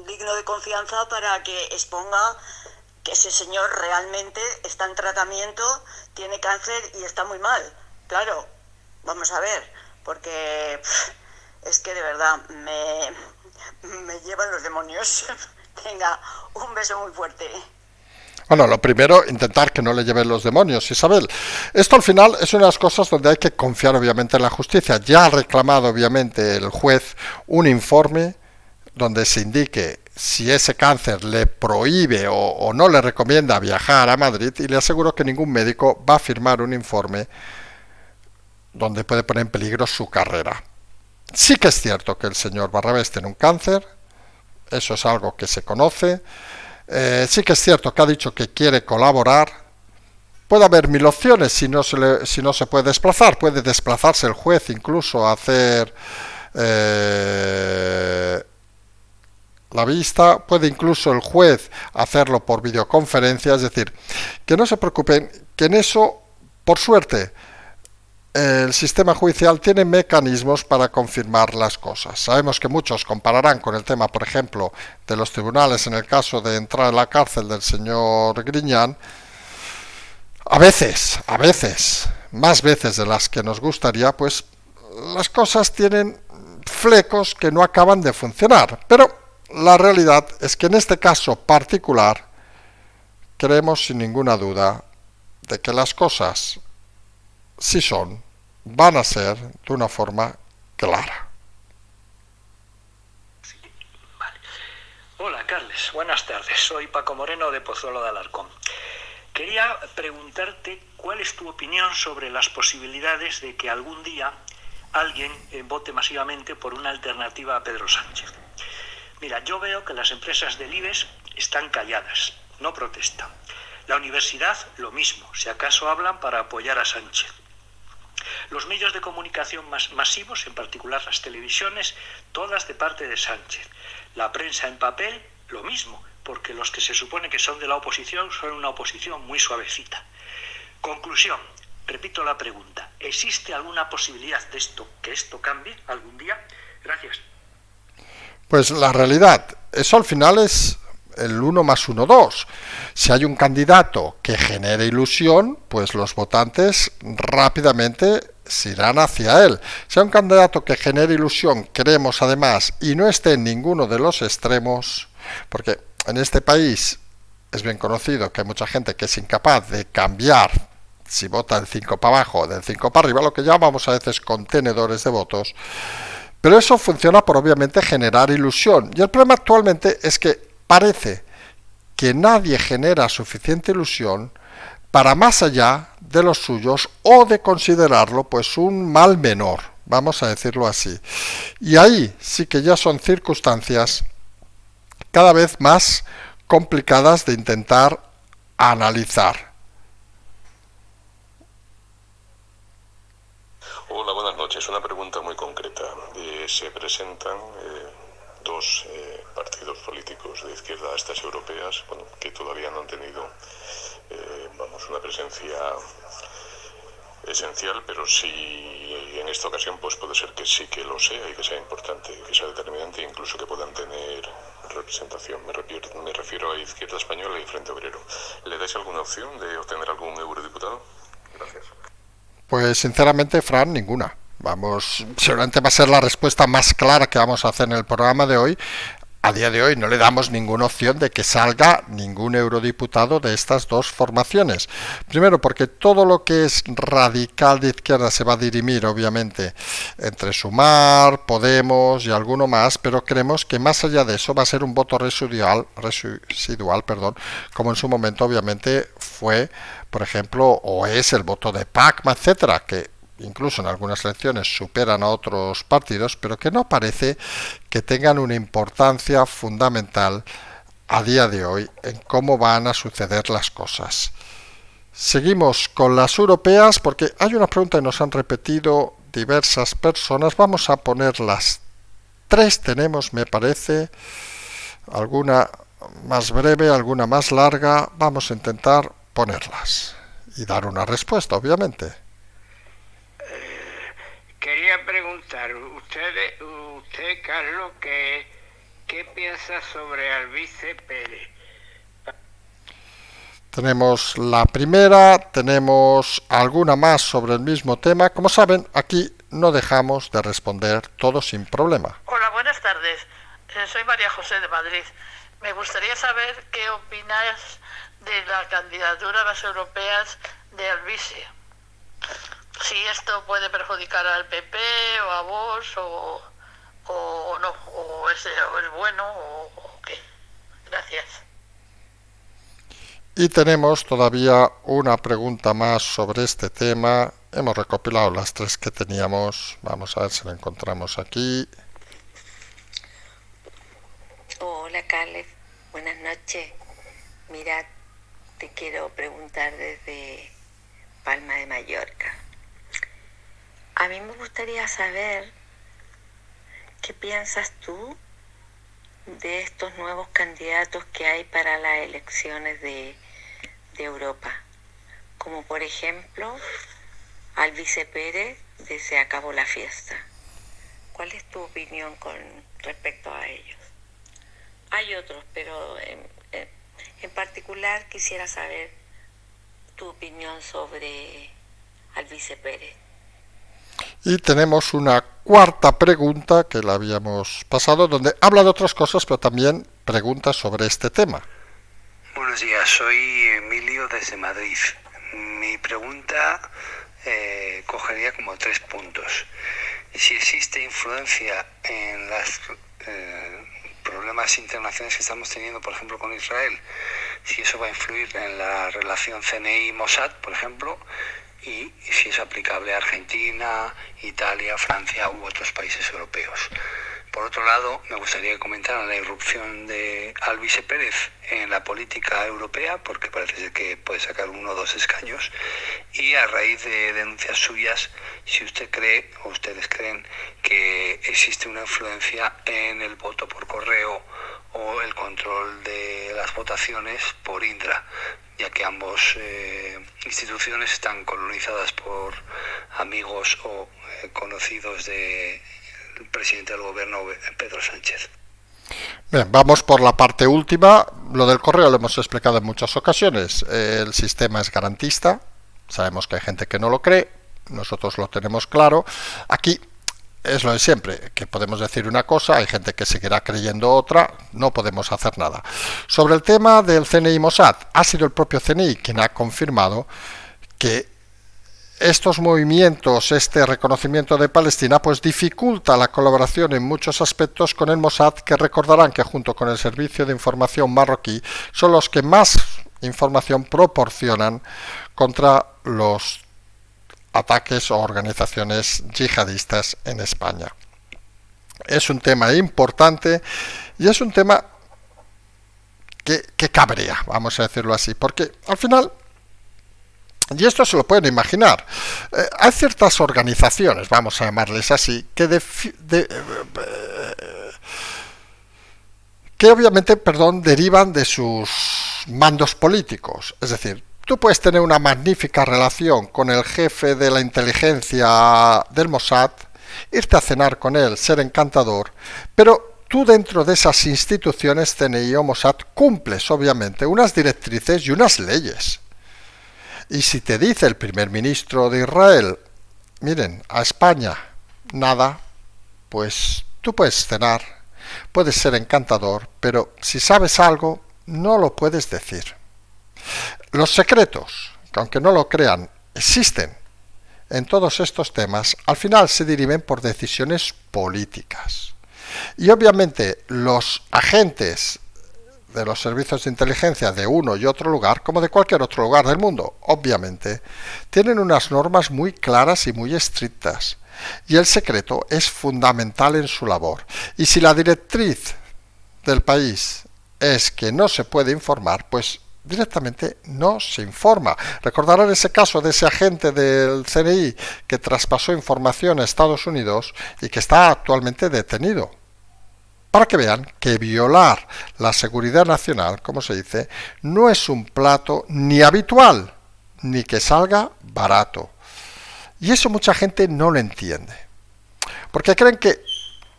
digno de confianza para que exponga que ese señor realmente está en tratamiento, tiene cáncer y está muy mal. Claro, vamos a ver, porque es que de verdad me llevan los demonios. Venga, un beso muy fuerte. Bueno, lo primero, intentar que no le lleven los demonios, Isabel. Esto al final es una de las cosas donde hay que confiar obviamente en la justicia. Ya ha reclamado obviamente el juez un informe donde se indique si ese cáncer le prohíbe o no le recomienda viajar a Madrid, y le aseguro que ningún médico va a firmar un informe donde puede poner en peligro su carrera. Sí que es cierto que el señor Barrabés tiene un cáncer, eso es algo que se conoce. Sí que es cierto que ha dicho que quiere colaborar, puede haber 1000 opciones si no se puede desplazar. Puede desplazarse el juez incluso a hacer la vista, puede incluso el juez hacerlo por videoconferencia, es decir, que no se preocupen, que en eso, por suerte, el sistema judicial tiene mecanismos para confirmar las cosas. Sabemos que muchos compararán con el tema, por ejemplo, de los tribunales en el caso de entrar en la cárcel del señor Griñán. A veces, más veces de las que nos gustaría, pues las cosas tienen flecos que no acaban de funcionar. Pero la realidad es que en este caso particular creemos sin ninguna duda de que las cosas, si van a ser de una forma clara. Sí, vale. Hola, Carles, buenas tardes. Soy Paco Moreno de Pozuelo de Alarcón. Quería preguntarte cuál es tu opinión sobre las posibilidades de que algún día alguien vote masivamente por una alternativa a Pedro Sánchez. Mira, yo veo que las empresas del IBEX están calladas, no protestan. La universidad, lo mismo, si acaso hablan para apoyar a Sánchez. Los medios de comunicación masivos, en particular las televisiones, todas de parte de Sánchez. La prensa en papel, lo mismo, porque los que se supone que son de la oposición son una oposición muy suavecita. Conclusión, repito la pregunta, ¿existe alguna posibilidad de que esto cambie algún día? Gracias. Pues la realidad, eso al final es el 1 más 1, 2. Si hay un candidato que genere ilusión, pues los votantes rápidamente se irán hacia él. Si hay un candidato que genere ilusión, queremos además, y no esté en ninguno de los extremos, porque en este país es bien conocido que hay mucha gente que es incapaz de cambiar si vota del 5 para abajo o del 5 para arriba, lo que llamamos a veces contenedores de votos. Pero eso funciona por obviamente generar ilusión. Y el problema actualmente es que parece que nadie genera suficiente ilusión para más allá de los suyos o de considerarlo pues un mal menor, vamos a decirlo así. Y ahí sí que ya son circunstancias cada vez más complicadas de intentar analizar. Hola, buenas noches. Una pregunta muy concreta. Se presentan dos partidos políticos de izquierda, estas europeas, bueno, que todavía no han tenido una presencia esencial, pero sí en esta ocasión pues puede ser que sí que lo sea y que sea importante, que sea determinante e incluso que puedan tener representación. Me refiero a Izquierda Española y Frente Obrero. ¿Le dais alguna opción de obtener algún eurodiputado? Gracias. Pues sinceramente, Fran, ninguna. Seguramente va a ser la respuesta más clara que vamos a hacer en el programa de hoy. A día de hoy no le damos ninguna opción de que salga ningún eurodiputado de estas dos formaciones. Primero, porque todo lo que es radical de izquierda se va a dirimir, obviamente, entre Sumar, Podemos y alguno más, pero creemos que más allá de eso va a ser un voto residual, como en su momento, obviamente, fue, por ejemplo, o es el voto de Pacma, etcétera, que incluso en algunas elecciones superan a otros partidos, pero que no parece que tengan una importancia fundamental a día de hoy en cómo van a suceder las cosas. Seguimos con las europeas porque hay una pregunta que nos han repetido diversas personas. Vamos a poner las tres, tenemos, me parece, alguna más breve, alguna más larga. Vamos a intentar ponerlas y dar una respuesta, obviamente. Quería preguntar, usted Carlos, ¿qué piensa sobre Albice Pérez? Tenemos la primera, tenemos alguna más sobre el mismo tema. Como saben, aquí no dejamos de responder todo sin problema. Hola, buenas tardes. Soy María José de Madrid. Me gustaría saber qué opinas de la candidatura a las europeas de Albice. Si esto puede perjudicar al PP o a vos o no, o es bueno o qué. Gracias. Y tenemos todavía una pregunta más sobre este tema. Hemos recopilado las tres que teníamos. Vamos a ver si la encontramos aquí. Hola, Carles. Buenas noches. Mira, te quiero preguntar desde Palma de Mallorca. A mí me gustaría saber qué piensas tú de estos nuevos candidatos que hay para las elecciones de Europa, como por ejemplo Albice Pérez de Se Acabó la Fiesta. ¿Cuál es tu opinión con respecto a ellos? Hay otros, pero en particular quisiera saber tu opinión sobre Albice Pérez. Y tenemos una cuarta pregunta que la habíamos pasado, donde habla de otras cosas, pero también pregunta sobre este tema. Buenos días, soy Emilio desde Madrid. Mi pregunta cogería como 3 puntos. Si existe influencia en los problemas internacionales que estamos teniendo, por ejemplo, con Israel, si eso va a influir en la relación CNI-Mossad, por ejemplo, y si es aplicable a Argentina, Italia, Francia u otros países europeos. Por otro lado, me gustaría que comentaran la irrupción de Albice Pérez en la política europea, porque parece que puede sacar 1 o 2 escaños, y a raíz de denuncias suyas, si usted cree o ustedes creen que existe una influencia en el voto por correo o el control de las votaciones por Indra, ya que ambas instituciones están colonizadas por amigos o conocidos del presidente del gobierno, Pedro Sánchez. Bien, vamos por la parte última. Lo del correo lo hemos explicado en muchas ocasiones. El sistema es garantista. Sabemos que hay gente que no lo cree. Nosotros lo tenemos claro. Aquí es lo de siempre, que podemos decir una cosa, hay gente que seguirá creyendo otra, no podemos hacer nada. Sobre el tema del CNI-Mossad, ha sido el propio CNI quien ha confirmado que estos movimientos, este reconocimiento de Palestina, pues dificulta la colaboración en muchos aspectos con el Mossad, que recordarán que junto con el Servicio de Información marroquí son los que más información proporcionan contra los ataques o organizaciones yihadistas en España. Es un tema importante y es un tema que cabrea, vamos a decirlo así, porque al final, y esto se lo pueden imaginar, hay ciertas organizaciones, vamos a llamarles así, que obviamente, derivan de sus mandos políticos. Es decir, tú puedes tener una magnífica relación con el jefe de la inteligencia del Mossad, irte a cenar con él, ser encantador, pero tú dentro de esas instituciones, CNI o Mossad, cumples obviamente unas directrices y unas leyes. Y si te dice el primer ministro de Israel, miren, a España nada, pues tú puedes cenar, puedes ser encantador, pero si sabes algo, no lo puedes decir. Los secretos, que aunque no lo crean, existen en todos estos temas, al final se dirimen por decisiones políticas. Y obviamente los agentes de los servicios de inteligencia de uno y otro lugar, como de cualquier otro lugar del mundo, obviamente, tienen unas normas muy claras y muy estrictas. Y el secreto es fundamental en su labor. Y si la directriz del país es que no se puede informar, pues directamente no se informa. Recordarán ese caso de ese agente del CNI que traspasó información a Estados Unidos y que está actualmente detenido. Para que vean que violar la seguridad nacional, como se dice, no es un plato ni habitual, ni que salga barato. Y eso mucha gente no lo entiende. Porque creen que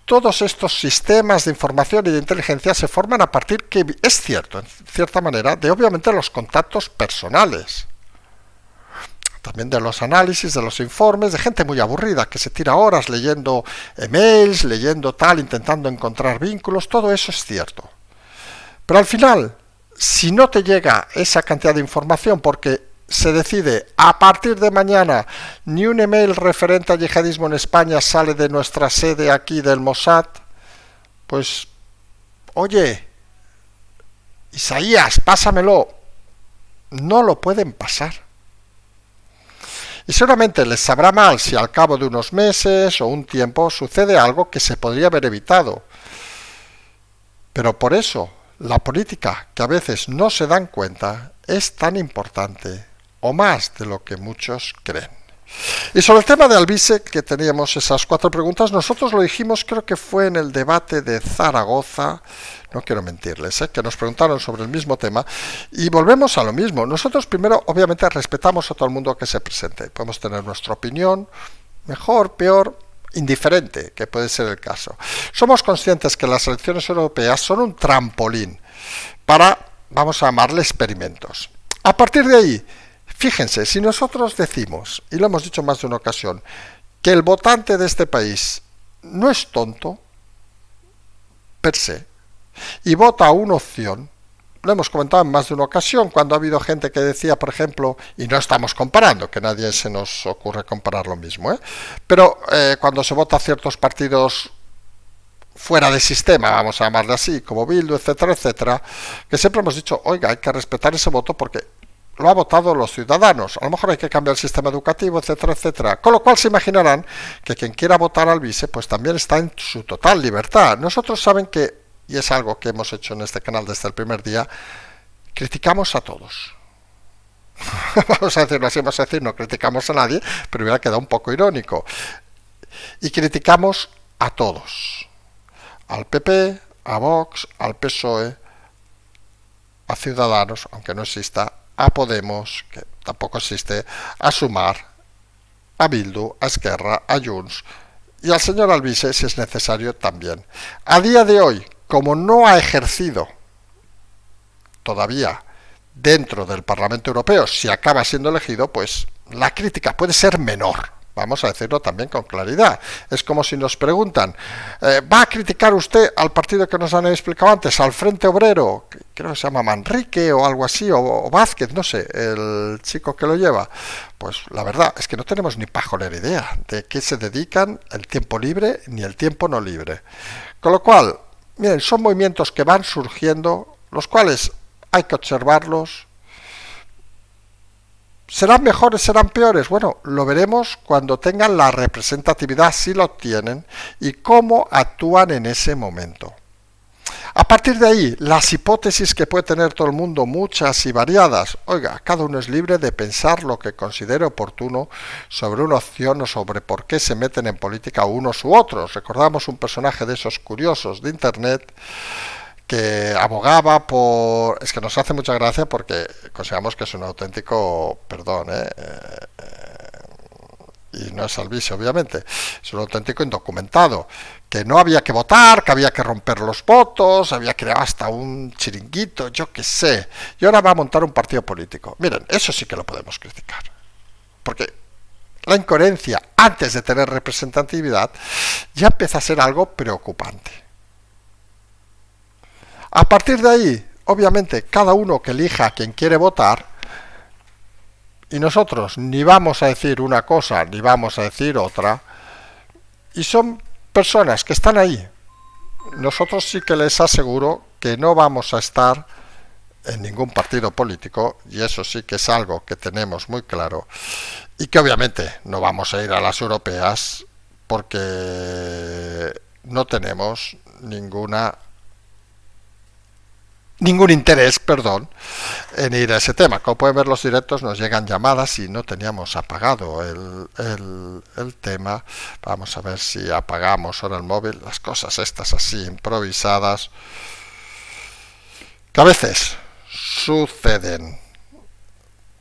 todos estos sistemas de información y de inteligencia se forman a partir, que es cierto, en cierta manera, de obviamente los contactos personales. También de los análisis, de los informes, de gente muy aburrida que se tira horas leyendo emails, leyendo tal, intentando encontrar vínculos, todo eso es cierto. Pero al final, si no te llega esa cantidad de información porque se decide a partir de mañana ni un email referente al yihadismo en España sale de nuestra sede aquí del Mossad, pues, oye, Isaías, pásamelo. No lo pueden pasar. Y seguramente les sabrá mal si al cabo de unos meses o un tiempo sucede algo que se podría haber evitado. Pero por eso, la política, que a veces no se dan cuenta, es tan importante. o más de lo que muchos creen. Y sobre el tema de Alvise, que teníamos esas 4 preguntas, nosotros lo dijimos, creo que fue en el debate de Zaragoza, no quiero mentirles, que nos preguntaron sobre el mismo tema, y volvemos a lo mismo. Nosotros primero, obviamente, respetamos a todo el mundo que se presente. Podemos tener nuestra opinión, mejor, peor, indiferente, que puede ser el caso. Somos conscientes que las elecciones europeas son un trampolín para, vamos a llamarle, experimentos. A partir de ahí, fíjense, si nosotros decimos, y lo hemos dicho más de una ocasión, que el votante de este país no es tonto, per se, y vota una opción, lo hemos comentado en más de una ocasión, cuando ha habido gente que decía, por ejemplo, y no estamos comparando, que nadie se nos ocurre comparar lo mismo, pero cuando se vota a ciertos partidos fuera de sistema, vamos a llamarle así, como Bildu, etcétera, etcétera, que siempre hemos dicho, oiga, hay que respetar ese voto porque lo ha votado los ciudadanos, a lo mejor hay que cambiar el sistema educativo, etcétera, etcétera. Con lo cual se imaginarán que quien quiera votar al Alvise, pues también está en su total libertad. Nosotros saben que, y es algo que hemos hecho en este canal desde el primer día, criticamos a todos. Vamos a decirlo así, vamos a decir, no criticamos a nadie, pero hubiera quedado un poco irónico. Y criticamos a todos. Al PP, a Vox, al PSOE, a Ciudadanos, aunque no exista, a Podemos, que tampoco existe, a Sumar, a Bildu, a Esquerra, a Junts y al señor Alvise, si es necesario, también. A día de hoy, como no ha ejercido todavía dentro del Parlamento Europeo, si acaba siendo elegido, pues la crítica puede ser menor. Vamos a decirlo también con claridad. Es como si nos preguntan, ¿va a criticar usted al partido que nos han explicado antes, al Frente Obrero? Creo que se llama Manrique o algo así, o Vázquez, no sé, el chico que lo lleva. Pues la verdad es que no tenemos ni pajolera idea de qué se dedican el tiempo libre ni el tiempo no libre. Con lo cual, miren, son movimientos que van surgiendo, los cuales hay que observarlos. ¿Serán mejores, serán peores? Bueno, lo veremos cuando tengan la representatividad, si lo tienen, y cómo actúan en ese momento. A partir de ahí, las hipótesis que puede tener todo el mundo, muchas y variadas, oiga, cada uno es libre de pensar lo que considere oportuno sobre una opción o sobre por qué se meten en política unos u otros. Recordamos un personaje de esos curiosos de Internet que abogaba por... Es que nos hace mucha gracia porque consideramos que es un auténtico... Perdón, y no es Alvise, obviamente. Es un auténtico indocumentado. Que no había que votar, que había que romper los votos, había creado hasta un chiringuito, yo qué sé. Y ahora va a montar un partido político. Miren, eso sí que lo podemos criticar. Porque la incoherencia, antes de tener representatividad, ya empieza a ser algo preocupante. A partir de ahí, obviamente, cada uno que elija a quien quiere votar, y nosotros ni vamos a decir una cosa ni vamos a decir otra, y son personas que están ahí. Nosotros sí que les aseguro que no vamos a estar en ningún partido político, y eso sí que es algo que tenemos muy claro, y que obviamente no vamos a ir a las europeas porque no tenemos ningún interés, en ir a ese tema. Como pueden ver los directos, nos llegan llamadas y no teníamos apagado el tema. Vamos a ver si apagamos ahora el móvil. Las cosas estas así improvisadas que a veces suceden.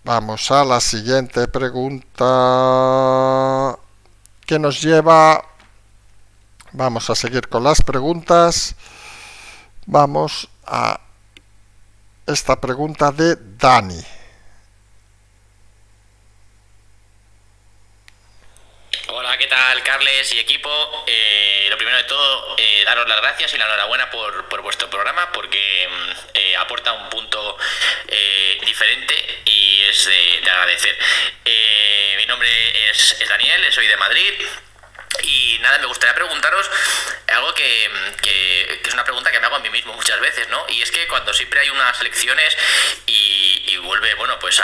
Vamos a la siguiente pregunta que nos lleva... Vamos a seguir con las preguntas. Vamos a esta pregunta de Dani. Hola, ¿qué tal, Carles y equipo? Lo primero de todo, daros las gracias y la enhorabuena por vuestro programa, porque aporta un punto diferente y es de agradecer. Mi nombre es Daniel, soy de Madrid. Y nada, me gustaría preguntaros algo que es una pregunta que me hago a mí mismo muchas veces, ¿no? Y es que cuando siempre hay unas elecciones y vuelve, bueno, pues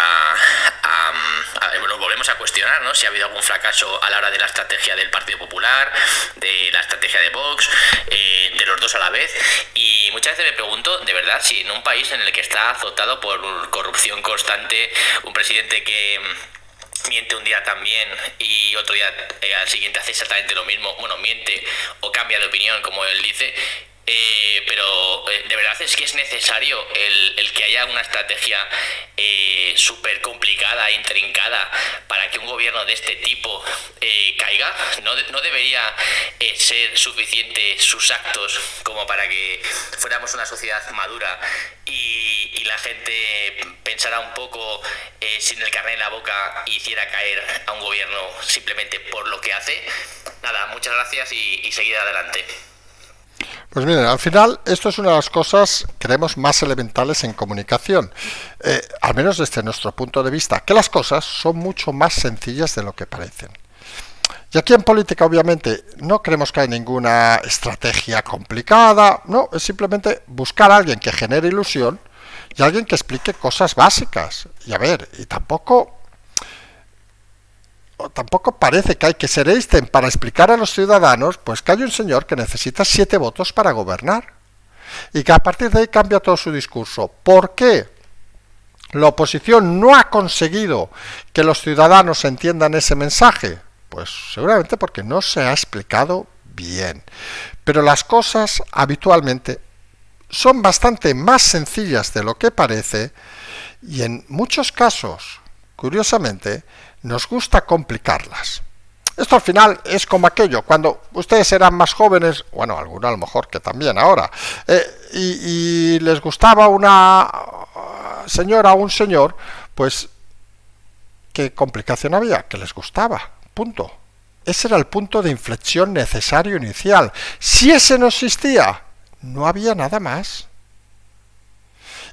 volvemos a cuestionar, ¿no? Si ha habido algún fracaso a la hora de la estrategia del Partido Popular, de la estrategia de Vox, de los dos a la vez. Y y muchas veces me pregunto, de verdad, si en un país en el que está azotado por corrupción constante, un presidente que miente un día también y otro día al siguiente hace exactamente lo mismo, bueno, miente o cambia de opinión, como él dice, pero de verdad es que es necesario el que haya una estrategia súper complicada e intrincada para que un gobierno de este tipo caiga. No debería ser suficiente sus actos como para que fuéramos una sociedad madura y la gente pensara un poco sin el carné en la boca e hiciera caer a un gobierno simplemente por lo que hace. Nada, muchas gracias y seguid adelante. Pues miren, al final esto es una de las cosas, creemos, más elementales en comunicación, al menos desde nuestro punto de vista, que las cosas son mucho más sencillas de lo que parecen. Y aquí en política, obviamente, no creemos que haya ninguna estrategia complicada, no, es simplemente buscar a alguien que genere ilusión y alguien que explique cosas básicas. Y a ver, y tampoco parece que hay que ser Einstein para explicar a los ciudadanos pues que hay un señor que necesita 7 votos para gobernar y que a partir de ahí cambia todo su discurso. ¿Por qué la oposición no ha conseguido que los ciudadanos entiendan ese mensaje? Pues seguramente porque no se ha explicado bien. Pero las cosas habitualmente son bastante más sencillas de lo que parece y en muchos casos, curiosamente, nos gusta complicarlas. Esto al final es como aquello, cuando ustedes eran más jóvenes, bueno, algunos a lo mejor que también ahora, y les gustaba una señora o un señor, pues, ¿qué complicación había? Que les gustaba, punto. Ese era el punto de inflexión necesario inicial. Si ese no existía, no había nada más.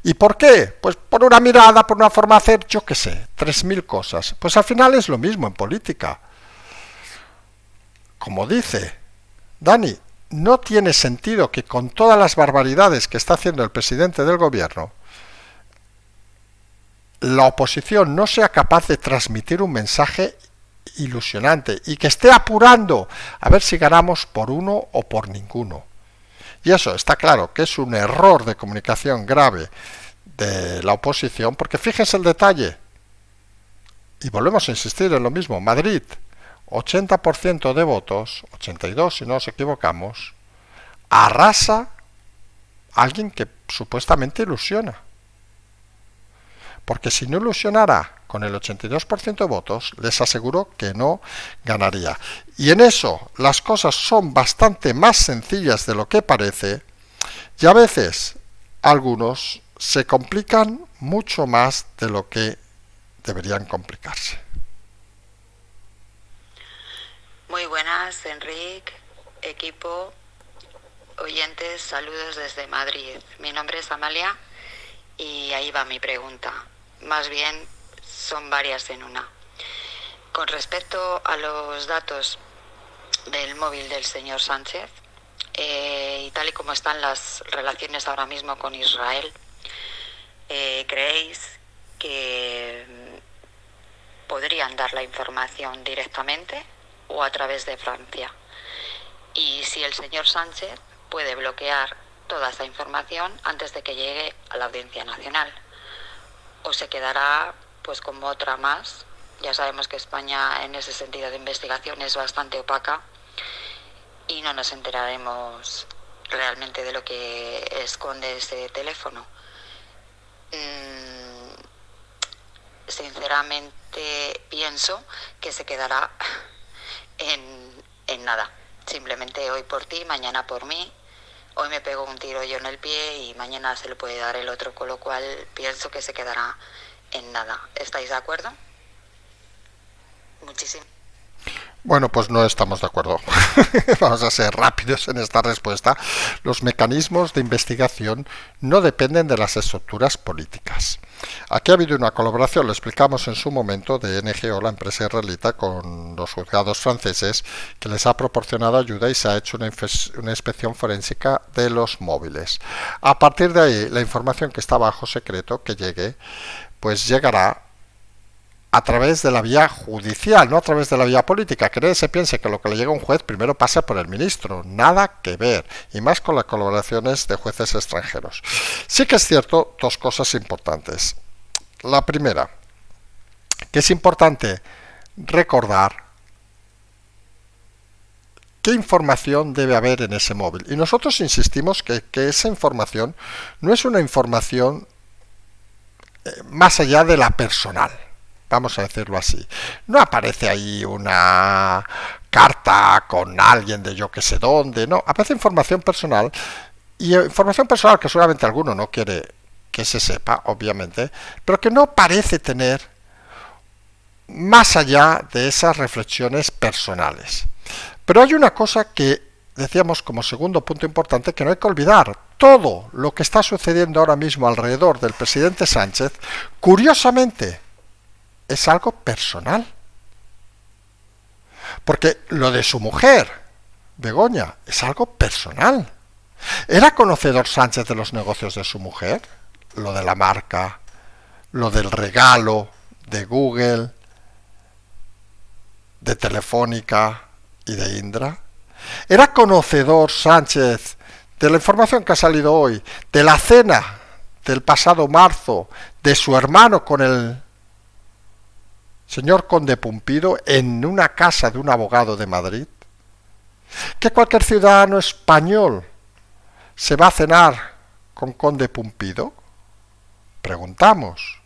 ¿Y por qué? Pues por una mirada, por una forma de hacer, yo qué sé, 3000 cosas. Pues al final es lo mismo en política. Como dice Dani, no tiene sentido que con todas las barbaridades que está haciendo el presidente del gobierno, la oposición no sea capaz de transmitir un mensaje ilusionante y que esté apurando a ver si ganamos por uno o por ninguno. Y eso está claro que es un error de comunicación grave de la oposición, porque fíjense el detalle, y volvemos a insistir en lo mismo, Madrid, 80% de votos, 82 si no nos equivocamos, arrasa a alguien que supuestamente ilusiona. Porque si no ilusionara con el 82% de votos, les aseguro que no ganaría. Y en eso las cosas son bastante más sencillas de lo que parece, y a veces algunos se complican mucho más de lo que deberían complicarse. Muy buenas, Enrique, equipo, oyentes, saludos desde Madrid. Mi nombre es Amalia y ahí va mi pregunta. Más bien son varias en una. Con respecto a los datos del móvil del señor Sánchez, y tal y como están las relaciones ahora mismo con Israel, ¿creéis que podrían dar la información directamente o a través de Francia? Y si el señor Sánchez puede bloquear toda esa información antes de que llegue a la Audiencia Nacional, o se quedará pues como otra más. Ya sabemos que España en ese sentido de investigación es bastante opaca y no nos enteraremos realmente de lo que esconde ese teléfono. Sinceramente pienso que se quedará en nada. Simplemente hoy por ti, mañana por mí. Hoy me pego un tiro yo en el pie y mañana se le puede dar el otro, con lo cual pienso que se quedará en nada. ¿Estáis de acuerdo? Muchísimo. Bueno, pues no estamos de acuerdo. Vamos a ser rápidos en esta respuesta. Los mecanismos de investigación no dependen de las estructuras políticas. Aquí ha habido una colaboración, lo explicamos en su momento, de NGO, la empresa israelita, con los juzgados franceses, que les ha proporcionado ayuda y se ha hecho una inspección forénsica de los móviles. A partir de ahí, la información que está bajo secreto, que llegue, pues llegará a través de la vía judicial, no a través de la vía política. Que nadie se piense que lo que le llega a un juez primero pasa por el ministro. Nada que ver. Y más con las colaboraciones de jueces extranjeros. Sí que es cierto dos cosas importantes. La primera, que es importante recordar qué información debe haber en ese móvil. Y nosotros insistimos que esa información no es una información más allá de la personal. Vamos a decirlo así. No aparece ahí una carta con alguien de yo que sé dónde, no. Aparece información personal, y información personal que seguramente alguno no quiere que se sepa, obviamente, pero que no parece tener más allá de esas reflexiones personales. Pero hay una cosa que decíamos como segundo punto importante que no hay que olvidar. Todo lo que está sucediendo ahora mismo alrededor del presidente Sánchez, curiosamente, es algo personal. Porque lo de su mujer, Begoña, es algo personal. ¿Era conocedor Sánchez de los negocios de su mujer? Lo de la marca, lo del regalo de Google, de Telefónica y de Indra. ¿Era conocedor Sánchez de la información que ha salido hoy, de la cena del pasado marzo de su hermano con el señor conde Pumpido en una casa de un abogado de Madrid? ¿Que cualquier ciudadano español se va a cenar con conde Pumpido? Preguntamos.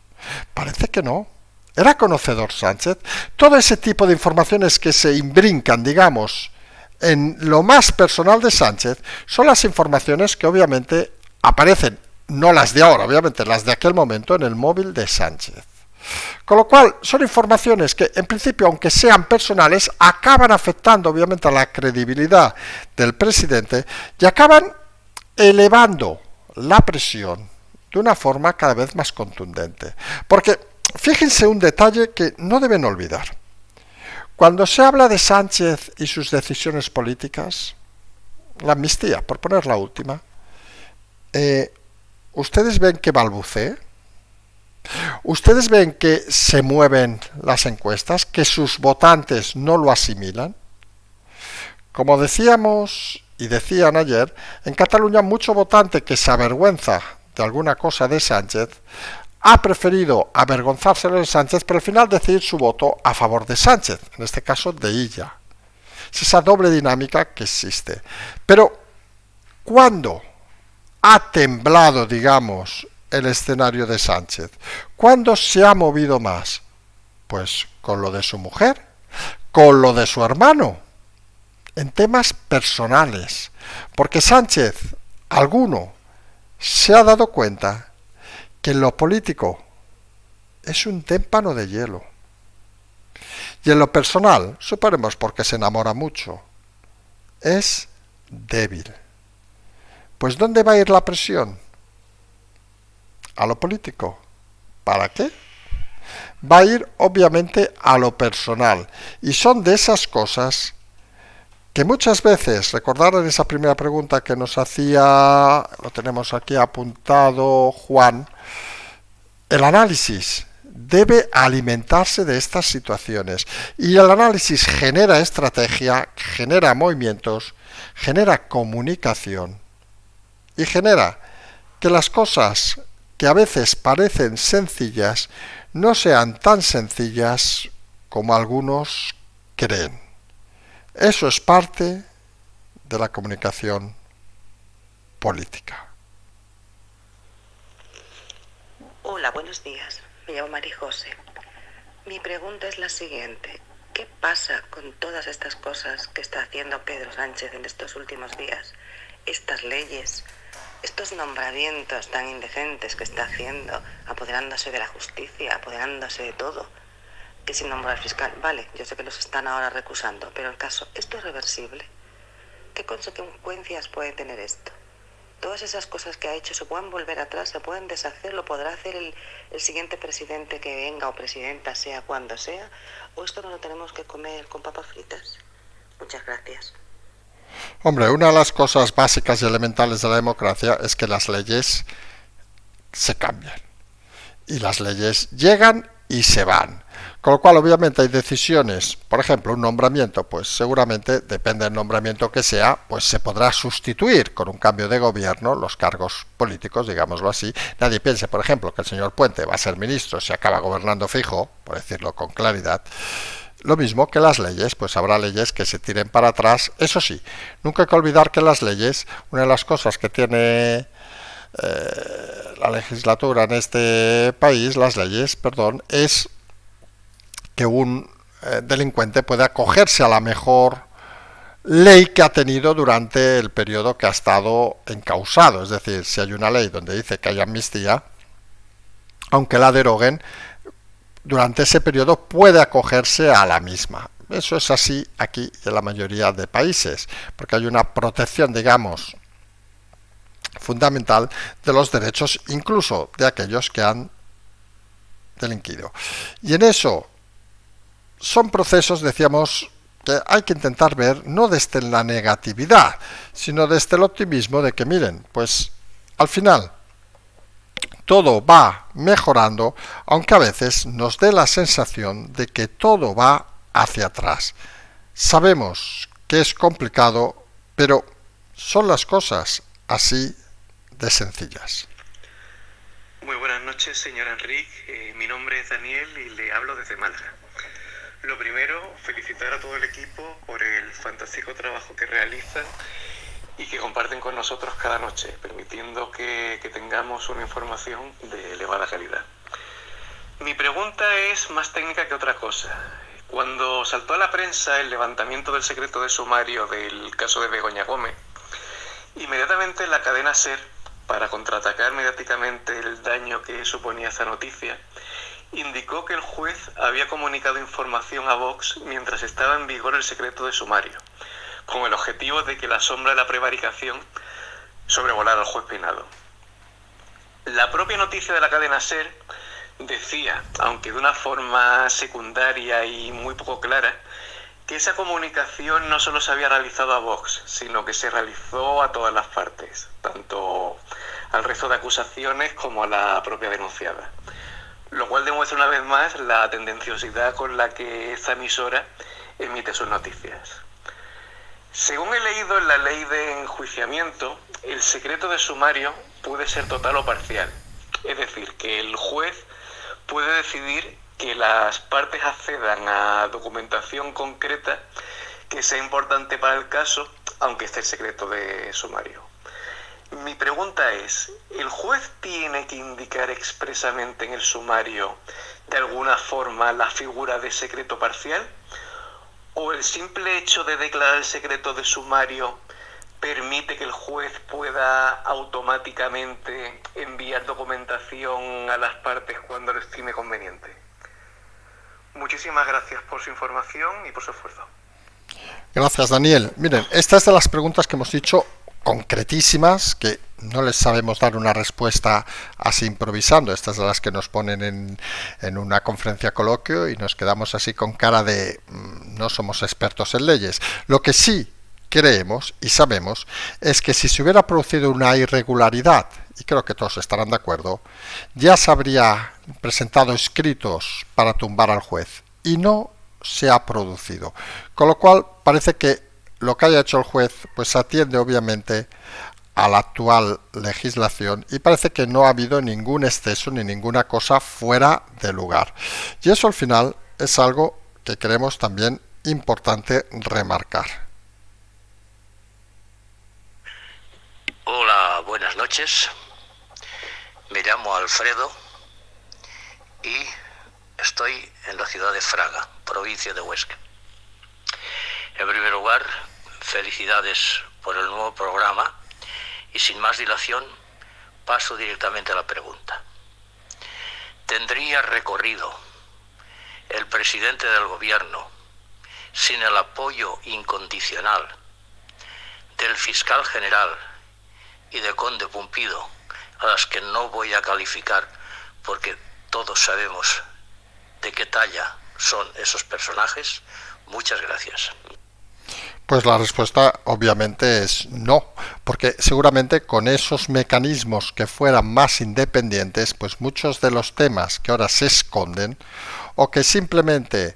Parece que no. ¿Era conocedor Sánchez? Todo ese tipo de informaciones que se imbrincan, digamos, en lo más personal de Sánchez, son las informaciones que obviamente aparecen, no las de ahora, obviamente, las de aquel momento en el móvil de Sánchez. Con lo cual, son informaciones que, en principio, aunque sean personales, acaban afectando, obviamente, a la credibilidad del presidente y acaban elevando la presión de una forma cada vez más contundente. Porque, fíjense un detalle que no deben olvidar. Cuando se habla de Sánchez y sus decisiones políticas, la amnistía, por poner la última, ¿ustedes ven que balbucee? ¿Ustedes ven que se mueven las encuestas, que sus votantes no lo asimilan? Como decíamos y decían ayer, en Cataluña mucho votante que se avergüenza de alguna cosa de Sánchez ha preferido avergonzárselo de Sánchez, pero al final decidir su voto a favor de Sánchez, en este caso de Illa. Es esa doble dinámica que existe. Pero, ¿cuándo ha temblado, digamos, el escenario de Sánchez? ¿Cuándo se ha movido más? Pues con lo de su mujer, con lo de su hermano, en temas personales. Porque Sánchez, alguno, se ha dado cuenta que en lo político es un témpano de hielo. Y en lo personal, suponemos porque se enamora mucho, es débil. Pues ¿dónde va a ir la presión? A lo político. ¿Para qué? Va a ir obviamente a lo personal. Y son de esas cosas que muchas veces, recordar en esa primera pregunta que nos hacía, lo tenemos aquí apuntado, Juan, el análisis debe alimentarse de estas situaciones. Y el análisis genera estrategia, genera movimientos, genera comunicación y genera que las cosas que a veces parecen sencillas no sean tan sencillas como algunos creen. Eso es parte de la comunicación política. Hola, buenos días. Me llamo María José. Mi pregunta es la siguiente. ¿Qué pasa con todas estas cosas que está haciendo Pedro Sánchez en estos últimos días? Estas leyes, estos nombramientos tan indecentes que está haciendo, apoderándose de la justicia, apoderándose de todo. Que sin nombrar fiscal, vale, yo sé que los están ahora recusando, pero el caso, ¿esto es reversible? ¿Qué consecuencias puede tener esto? Todas esas cosas que ha hecho se pueden volver atrás, se pueden deshacer, lo podrá hacer el siguiente presidente que venga o presidenta, sea cuando sea, o esto no lo tenemos que comer con papas fritas. Muchas gracias. Hombre, una de las cosas básicas y elementales de la democracia es que las leyes se cambian. Y las leyes llegan y se van. Con lo cual, obviamente, hay decisiones, por ejemplo, un nombramiento, pues seguramente, depende del nombramiento que sea, pues se podrá sustituir con un cambio de gobierno los cargos políticos, digámoslo así. Nadie piense, por ejemplo, que el señor Puente va a ser ministro si acaba gobernando fijo, por decirlo con claridad. Lo mismo que las leyes, pues habrá leyes que se tiren para atrás. Eso sí, nunca hay que olvidar que las leyes, una de las cosas que tiene la legislatura en este país, las leyes, perdón, es que un delincuente puede acogerse a la mejor ley que ha tenido durante el periodo que ha estado encausado. Es decir, si hay una ley donde dice que hay amnistía, aunque la deroguen, durante ese periodo puede acogerse a la misma. Eso es así aquí en la mayoría de países, porque hay una protección, digamos, fundamental de los derechos, incluso de aquellos que han delinquido. Y en eso son procesos, decíamos, que hay que intentar ver no desde la negatividad, sino desde el optimismo de que, miren, pues al final todo va mejorando, aunque a veces nos dé la sensación de que todo va hacia atrás. Sabemos que es complicado, pero son las cosas así de sencillas. Muy buenas noches, señor Enrique. Mi nombre es Daniel y le hablo desde Málaga. Lo primero, felicitar a todo el equipo por el fantástico trabajo que realizan y que comparten con nosotros cada noche, permitiendo que tengamos una información de elevada calidad. Mi pregunta es más técnica que otra cosa. Cuando saltó a la prensa el levantamiento del secreto de sumario del caso de Begoña Gómez, inmediatamente la cadena SER, para contraatacar mediáticamente el daño que suponía esa noticia, indicó que el juez había comunicado información a Vox mientras estaba en vigor el secreto de sumario, con el objetivo de que la sombra de la prevaricación sobrevolara al juez Peinado. La propia noticia de la cadena SER decía, aunque de una forma secundaria y muy poco clara, que esa comunicación no solo se había realizado a Vox, sino que se realizó a todas las partes, tanto al resto de acusaciones como a la propia denunciada. Lo cual demuestra una vez más la tendenciosidad con la que esta emisora emite sus noticias. Según he leído en la ley de enjuiciamiento, el secreto de sumario puede ser total o parcial. Es decir, que el juez puede decidir que las partes accedan a documentación concreta que sea importante para el caso, aunque esté el secreto de sumario. Mi pregunta es, ¿el juez tiene que indicar expresamente en el sumario de alguna forma la figura de secreto parcial? ¿O el simple hecho de declarar el secreto de sumario permite que el juez pueda automáticamente enviar documentación a las partes cuando lo estime conveniente? Muchísimas gracias por su información y por su esfuerzo. Gracias, Daniel. Miren, esta es de las preguntas que hemos dicho concretísimas, que no les sabemos dar una respuesta así improvisando. Estas de las que nos ponen en una conferencia coloquio y nos quedamos así con cara de no somos expertos en leyes. Lo que sí creemos y sabemos es que si se hubiera producido una irregularidad, y creo que todos estarán de acuerdo, ya se habría presentado escritos para tumbar al juez, y no se ha producido. Con lo cual parece que lo que haya hecho el juez pues atiende obviamente a la actual legislación y parece que no ha habido ningún exceso ni ninguna cosa fuera de lugar. Y eso al final es algo que creemos también importante remarcar. Hola, buenas noches. Me llamo Alfredo y estoy en la ciudad de Fraga, provincia de Huesca. En primer lugar, felicidades por el nuevo programa y sin más dilación paso directamente a la pregunta. ¿Tendría recorrido el presidente del gobierno sin el apoyo incondicional del fiscal general y de Conde Pumpido, a las que no voy a calificar porque todos sabemos de qué talla son esos personajes? Muchas gracias. Pues la respuesta obviamente es no, porque seguramente con esos mecanismos que fueran más independientes, pues muchos de los temas que ahora se esconden o que simplemente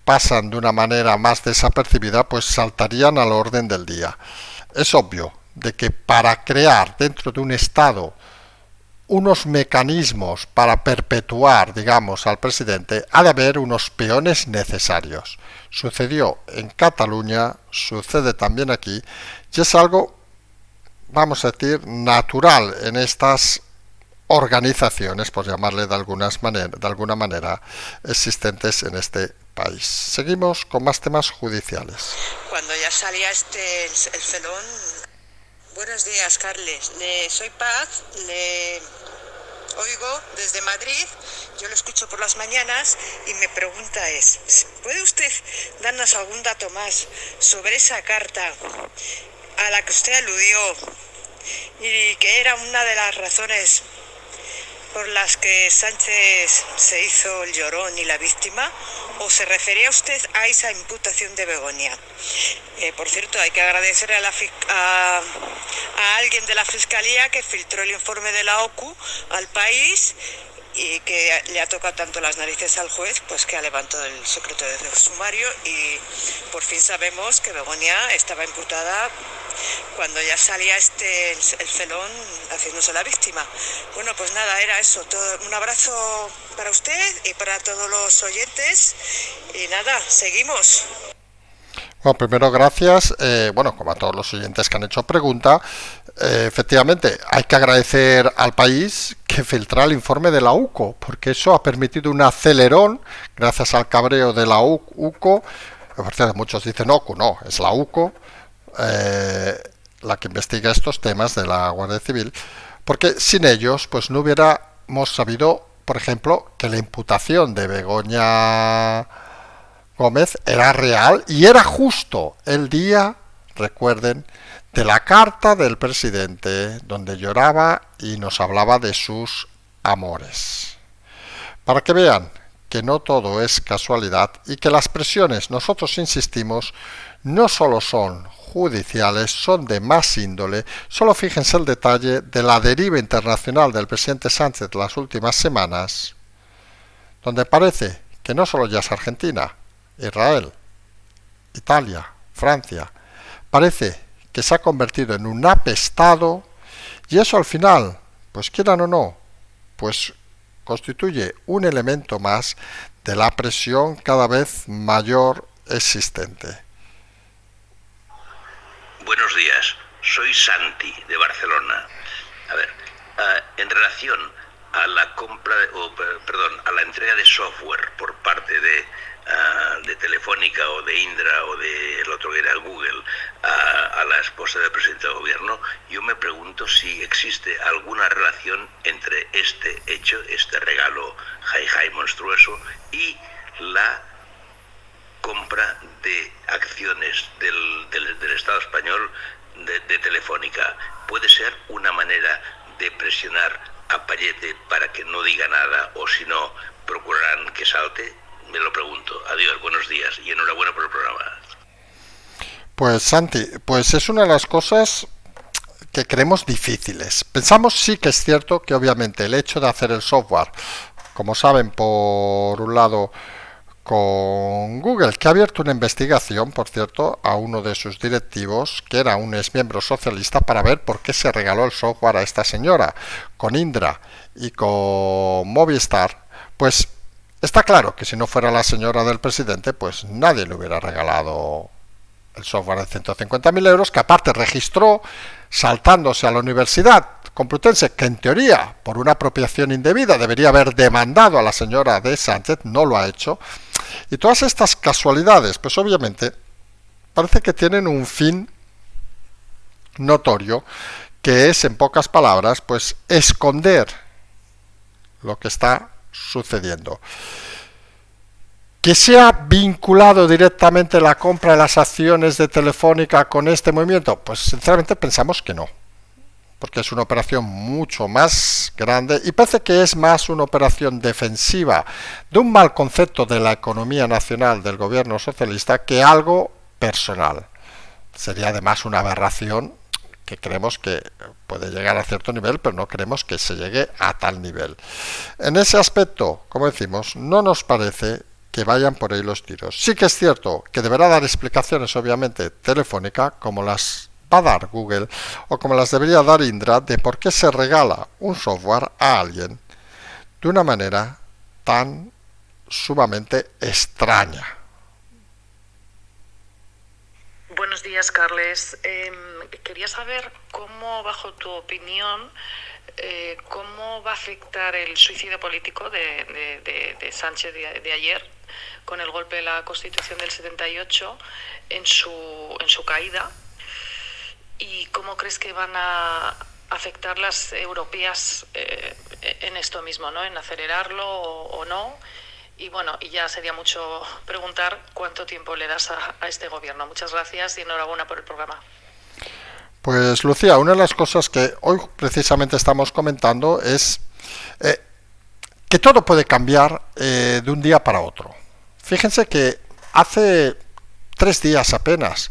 pasan de una manera más desapercibida, pues saltarían al orden del día. Es obvio de que para crear dentro de un Estado unos mecanismos para perpetuar, digamos, al presidente, ha de haber unos peones necesarios. Sucedió en Cataluña, sucede también aquí, y es algo, vamos a decir, natural en estas organizaciones, por llamarle de alguna manera, existentes en este país. Seguimos con más temas judiciales. Cuando ya salía el felón. Buenos días, Carles. Soy Paz, le oigo desde Madrid, yo lo escucho por las mañanas y mi pregunta es, ¿puede usted darnos algún dato más sobre esa carta a la que usted aludió y que era una de las razones por las que Sánchez se hizo el llorón y la víctima, o se refería usted a esa imputación de Begoña? Por cierto, hay que agradecer a alguien de la Fiscalía que filtró el informe de la OCU al país y que le ha tocado tanto las narices al juez, pues que ha levantado el secreto de sumario y por fin sabemos que Begoña estaba imputada cuando ya salía el felón haciéndose la víctima. Bueno, pues nada, era eso. Un abrazo para usted y para todos los oyentes y nada, seguimos. Bueno, primero gracias, como a todos los oyentes que han hecho pregunta, efectivamente hay que agradecer al país que filtrara el informe de la UCO, porque eso ha permitido un acelerón, gracias al cabreo de la UCO, muchos dicen OCU, no, es la UCO, la que investiga estos temas de la Guardia Civil, porque sin ellos pues no hubiéramos sabido, por ejemplo, que la imputación de Begoña Gómez era real y era justo el día, recuerden, de la carta del presidente donde lloraba y nos hablaba de sus amores. Para que vean que no todo es casualidad y que las presiones, nosotros insistimos, no solo son judiciales, son de más índole. Solo fíjense el detalle de la deriva internacional del presidente Sánchez las últimas semanas, donde parece que no solo ya es Argentina, Israel, Italia, Francia, parece que se ha convertido en un apestado y eso al final, pues quieran o no, pues constituye un elemento más de la presión cada vez mayor existente. Buenos días, soy Santi de Barcelona. A ver, en relación a la compra, a la entrega de software por parte de Telefónica o de Indra o del otro que era Google a la esposa del presidente del gobierno, yo me pregunto si existe alguna relación entre este hecho, este regalo jai monstruoso y la compra de acciones del Estado español de Telefónica. ¿Puede ser una manera de presionar a Payete para que no diga nada o si no procurarán que salte? Me lo pregunto. Adiós, buenos días y enhorabuena por el programa. Pues Santi, pues es una de las cosas que creemos difíciles. Pensamos sí que es cierto que obviamente el hecho de hacer el software, como saben, por un lado con Google, que ha abierto una investigación, por cierto, a uno de sus directivos, que era un exmiembro socialista, para ver por qué se regaló el software a esta señora. Con Indra y con Movistar, pues está claro que si no fuera la señora del presidente, pues nadie le hubiera regalado el software de 150.000 euros, que aparte registró saltándose a la Universidad Complutense, que en teoría, por una apropiación indebida, debería haber demandado a la señora de Sánchez, no lo ha hecho. Y todas estas casualidades, pues obviamente, parece que tienen un fin notorio, que es, en pocas palabras, pues esconder lo que está sucediendo. ¿Que se ha vinculado directamente la compra de las acciones de Telefónica con este movimiento? Pues sinceramente pensamos que no, porque es una operación mucho más grande y parece que es más una operación defensiva de un mal concepto de la economía nacional del gobierno socialista que algo personal. Sería además una aberración que creemos que puede llegar a cierto nivel, pero no creemos que se llegue a tal nivel. En ese aspecto, como decimos, no nos parece que vayan por ahí los tiros. Sí que es cierto que deberá dar explicaciones, obviamente, telefónica, como las va a dar Google o como las debería dar Indra, de por qué se regala un software a alguien de una manera tan sumamente extraña. Buenos días, Carles. Quería saber cómo, bajo tu opinión, cómo va a afectar el suicidio político de Sánchez de ayer, con el golpe de la Constitución del 78, en su caída, y cómo crees que van a afectar las europeas en esto mismo, ¿no? En acelerarlo o no. Y bueno, y ya sería mucho preguntar cuánto tiempo le das a este gobierno. Muchas gracias y enhorabuena por el programa. Pues Lucía, una de las cosas que hoy precisamente estamos comentando es que todo puede cambiar de un día para otro. Fíjense que hace 3 días apenas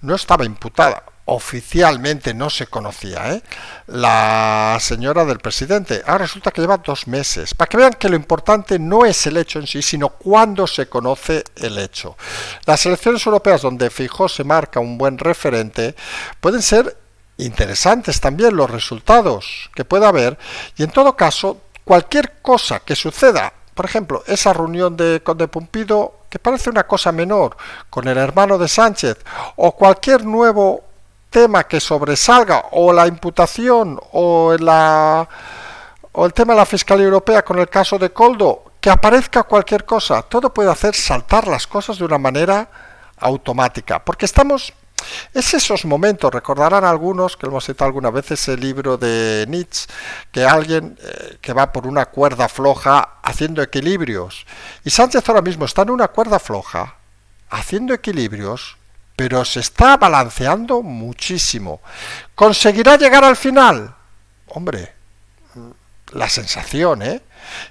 no estaba imputada. Oficialmente no se conocía, la señora del presidente. Ahora resulta que lleva 2 meses. Para que vean que lo importante no es el hecho en sí, sino cuándo se conoce el hecho. Las elecciones europeas, donde Feijóo se marca un buen referente, pueden ser interesantes también los resultados que pueda haber. Y en todo caso, cualquier cosa que suceda, por ejemplo, esa reunión de Pumpido, que parece una cosa menor, con el hermano de Sánchez, o cualquier nuevo tema que sobresalga, o la imputación o el tema de la Fiscalía Europea con el caso de Koldo, que aparezca cualquier cosa, todo puede hacer saltar las cosas de una manera automática, porque es esos momentos. Recordarán algunos que hemos citado alguna vez ese libro de Nietzsche, que alguien que va por una cuerda floja haciendo equilibrios, y Sánchez ahora mismo está en una cuerda floja haciendo equilibrios, pero se está balanceando muchísimo. ¿Conseguirá llegar al final? Hombre, la sensación,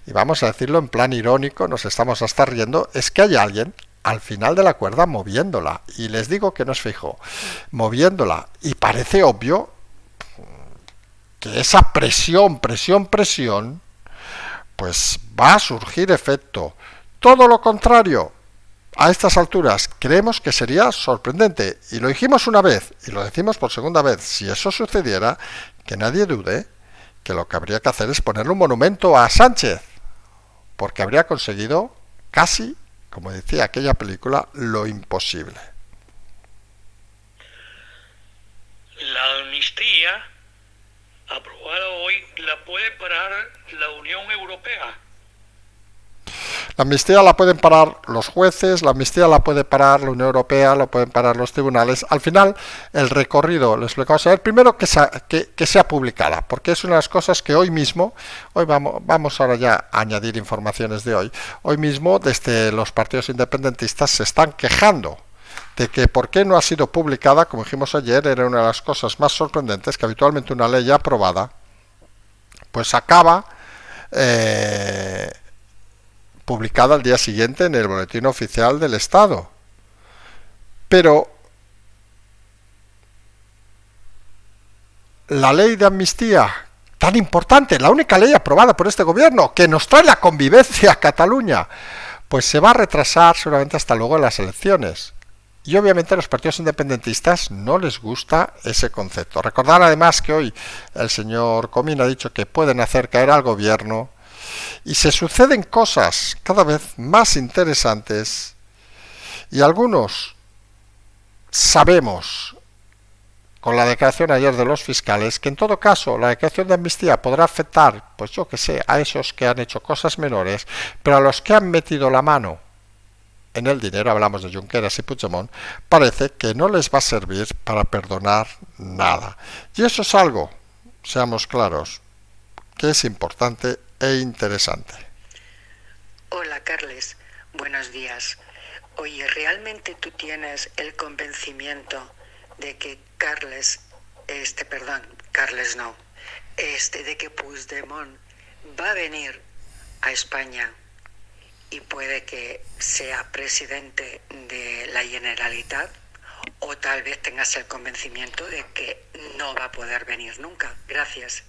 y vamos a decirlo en plan irónico, nos estamos hasta riendo, es que hay alguien al final de la cuerda moviéndola, y les digo que no es Feijóo, moviéndola, y parece obvio que esa presión, pues va a surgir efecto. Todo lo contrario, a estas alturas creemos que sería sorprendente, y lo dijimos una vez y lo decimos por segunda vez: si eso sucediera, que nadie dude que lo que habría que hacer es ponerle un monumento a Sánchez, porque habría conseguido casi, como decía aquella película, lo imposible. La amnistía aprobada hoy la puede parar la Unión Europea. La amnistía la pueden parar los jueces, la amnistía la puede parar la Unión Europea, la pueden parar los tribunales. Al final, el recorrido, lo explicamos a ver, primero que sea publicada, porque es una de las cosas que hoy mismo, vamos ahora ya a añadir informaciones de hoy mismo desde los partidos independentistas se están quejando de que por qué no ha sido publicada. Como dijimos ayer, era una de las cosas más sorprendentes, que habitualmente una ley ya aprobada pues acaba publicada al día siguiente en el Boletín Oficial del Estado. Pero la ley de amnistía, tan importante, la única ley aprobada por este gobierno, que nos trae la convivencia a Cataluña, pues se va a retrasar seguramente hasta luego en las elecciones. Y obviamente a los partidos independentistas no les gusta ese concepto. Recordar además que hoy el señor Comín ha dicho que pueden hacer caer al gobierno, y se suceden cosas cada vez más interesantes, y algunos sabemos, con la declaración ayer de los fiscales, que en todo caso la declaración de amnistía podrá afectar, pues yo que sé, a esos que han hecho cosas menores, pero a los que han metido la mano en el dinero, hablamos de Junqueras y Puigdemont, parece que no les va a servir para perdonar nada. Y eso es algo, seamos claros, que es importante e interesante. Hola, Carles, buenos días. Oye, ¿realmente tú tienes el convencimiento de que de que Puigdemont va a venir a España y puede que sea presidente de la Generalitat? o tal vez tengas el convencimiento de que no va a poder venir nunca. Gracias.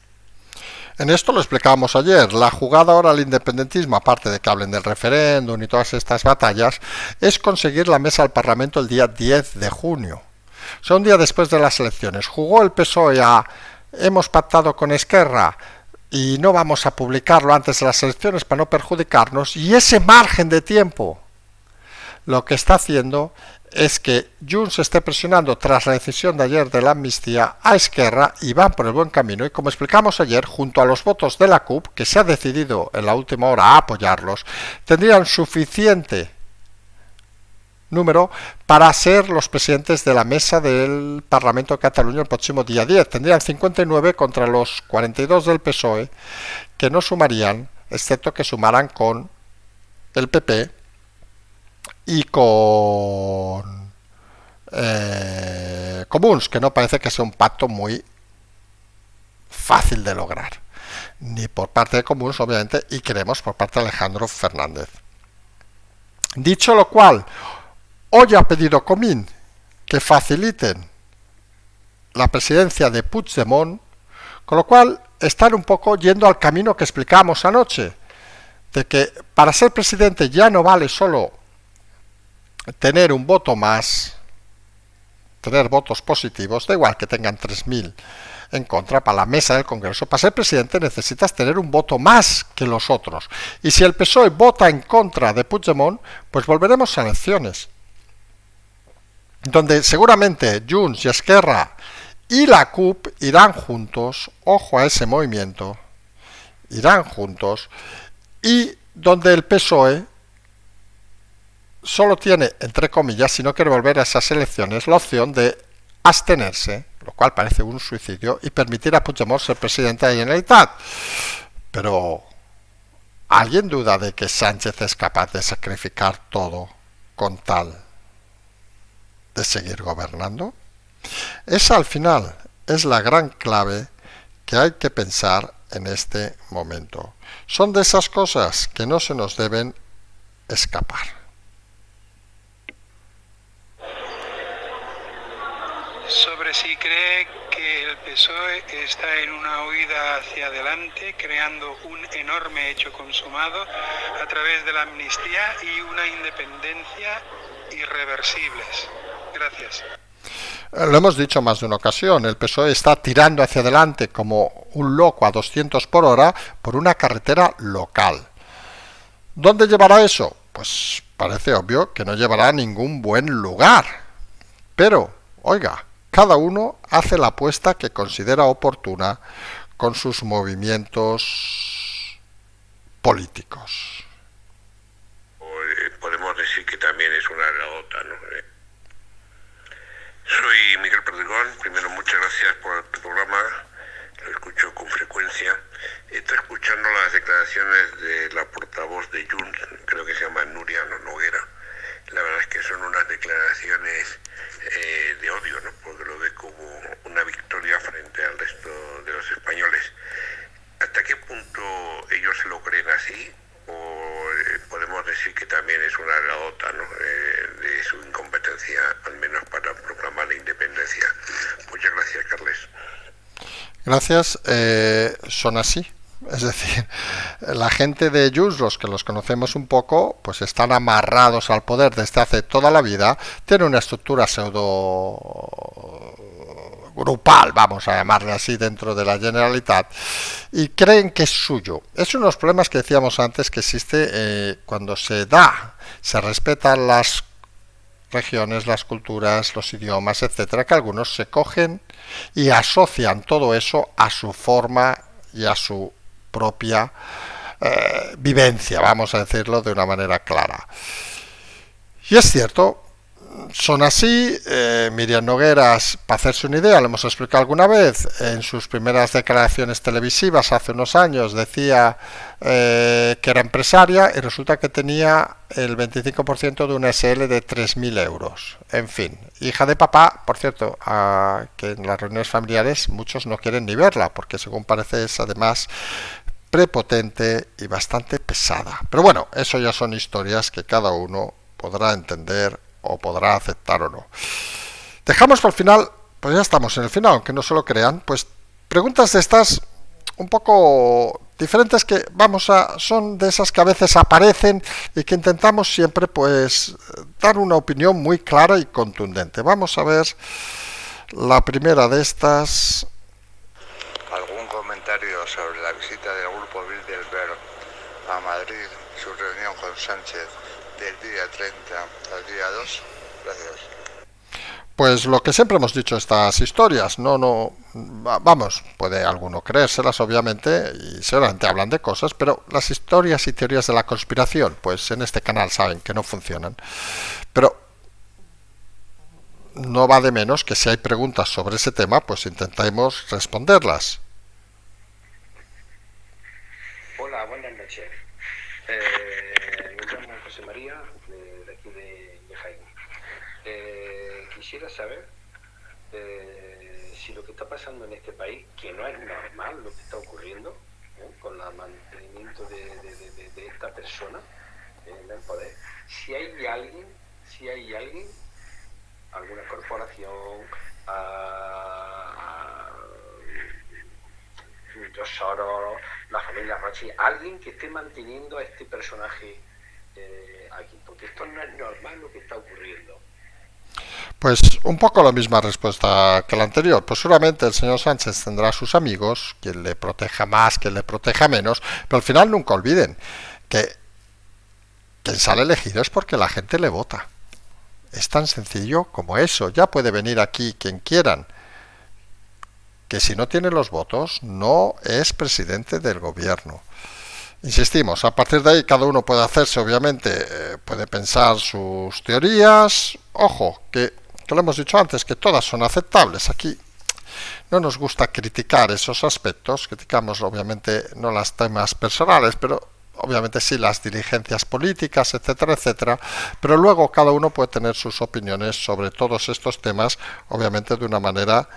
En esto lo explicábamos ayer. La jugada ahora al independentismo, aparte de que hablen del referéndum y todas estas batallas, es conseguir la mesa del Parlamento el día 10 de junio. O sea, un día después de las elecciones. Jugó el PSOE a hemos pactado con Esquerra y no vamos a publicarlo antes de las elecciones para no perjudicarnos, y ese margen de tiempo lo que está haciendo es que Junts esté presionando tras la decisión de ayer de la amnistía a Esquerra, y van por el buen camino, y como explicamos ayer, junto a los votos de la CUP, que se ha decidido en la última hora a apoyarlos, tendrían suficiente número para ser los presidentes de la mesa del Parlamento de Cataluña el próximo día 10. Tendrían 59 contra los 42 del PSOE, que no sumarían, excepto que sumaran con el PP y con Comuns, que no parece que sea un pacto muy fácil de lograr, ni por parte de Comuns, obviamente, y queremos por parte de Alejandro Fernández. Dicho lo cual, hoy ha pedido Comín que faciliten la presidencia de Puigdemont, con lo cual están un poco yendo al camino que explicábamos anoche, de que para ser presidente ya no vale solo tener un voto más, tener votos positivos, da igual que tengan 3.000 en contra para la mesa del Congreso. Para ser presidente necesitas tener un voto más que los otros. Y si el PSOE vota en contra de Puigdemont, pues volveremos a elecciones, donde seguramente Junts y Esquerra y la CUP irán juntos, ojo a ese movimiento, irán juntos, y donde el PSOE solo tiene, entre comillas, si no quiere volver a esas elecciones, la opción de abstenerse, lo cual parece un suicidio, y permitir a Puigdemont ser presidente de la Generalitat. Pero ¿alguien duda de que Sánchez es capaz de sacrificar todo con tal de seguir gobernando? Esa al final es la gran clave que hay que pensar en este momento. Son de esas cosas que no se nos deben escapar. Sobre si cree que el PSOE está en una huida hacia adelante, creando un enorme hecho consumado a través de la amnistía y una independencia irreversibles. Gracias. Lo hemos dicho más de una ocasión, el PSOE está tirando hacia adelante como un loco a 200 por hora por una carretera local. ¿Dónde llevará eso? Pues parece obvio que no llevará a ningún buen lugar. Pero, oiga, cada uno hace la apuesta que considera oportuna con sus movimientos políticos. Podemos decir que también es una gota, ¿no? Soy Miguel Perdigón. Primero, muchas gracias por tu programa. Lo escucho con frecuencia. Estoy escuchando las declaraciones de la portavoz de Junts, creo que se llama Nuria Noguera. La verdad es que son unas declaraciones de odio, ¿no? Porque lo ve como una victoria frente al resto de los españoles. ¿Hasta qué punto ellos se lo creen así? ¿O podemos decir que también es una gota, ¿no? De su incompetencia, al menos para proclamar la independencia? Muchas gracias, Carles. Gracias. Son así. Es decir, la gente de Junts, los que los conocemos un poco, pues están amarrados al poder desde hace toda la vida, tienen una estructura pseudo grupal, vamos a llamarle así, dentro de la Generalitat, y creen que es suyo. Es uno de los problemas que decíamos antes que existe cuando se respetan las regiones, las culturas, los idiomas, etcétera, que algunos se cogen y asocian todo eso a su forma y a su propia vivencia, vamos a decirlo de una manera clara. Y es cierto, son así. Miriam Nogueras, para hacerse una idea, lo hemos explicado alguna vez, en sus primeras declaraciones televisivas hace unos años decía que era empresaria y resulta que tenía el 25% de una SL de 3.000 euros. En fin, hija de papá, por cierto, que en las reuniones familiares muchos no quieren ni verla, porque según parece es además prepotente y bastante pesada. Pero bueno, eso ya son historias que cada uno podrá entender o podrá aceptar o no. Dejamos para el final, pues ya estamos en el final, aunque no se lo crean, pues preguntas de estas un poco diferentes que son de esas que a veces aparecen y que intentamos siempre pues dar una opinión muy clara y contundente. Vamos a ver la primera de estas. ¿Algún comentario sobre la visita del grupo Bilderberg a Madrid, su reunión con Sánchez del día 30 al día 2? Gracias. Pues lo que siempre hemos dicho, estas historias, puede alguno creérselas obviamente y seguramente hablan de cosas, pero las historias y teorías de la conspiración, pues en este canal saben que no funcionan. Pero no va de menos que si hay preguntas sobre ese tema, pues intentemos responderlas. Hola, buenas noches. Me llamo José María, de aquí de Jaén. Quisiera saber si lo que está pasando en este país, que no es normal lo que está ocurriendo, con el mantenimiento de esta persona en el poder, si hay alguien, alguna corporación, Soros, la familia Rothschild, alguien que esté manteniendo a este personaje aquí, porque esto no es normal lo que está ocurriendo. Pues un poco la misma respuesta que la anterior. Pues seguramente el señor Sánchez tendrá a sus amigos, quien le proteja más, quien le proteja menos, pero al final nunca olviden que quien sale elegido es porque la gente le vota. Es tan sencillo como eso. Ya puede venir aquí quien quieran, que si no tiene los votos no es presidente del gobierno. Insistimos, a partir de ahí cada uno puede hacerse, obviamente, puede pensar sus teorías. Ojo, que lo hemos dicho antes, que todas son aceptables. Aquí no nos gusta criticar esos aspectos, criticamos obviamente no los temas personales, pero obviamente sí las diligencias políticas, etcétera, etcétera, pero luego cada uno puede tener sus opiniones sobre todos estos temas, obviamente de una manera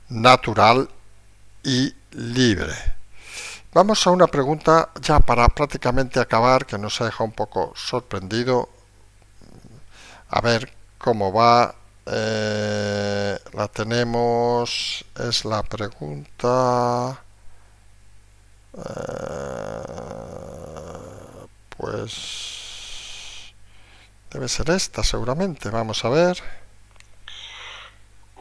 natural y libre. Vamos a una pregunta ya para prácticamente acabar, que nos ha dejado un poco sorprendido. A ver cómo va. La tenemos. Es la pregunta. Pues debe ser esta seguramente. Vamos a ver.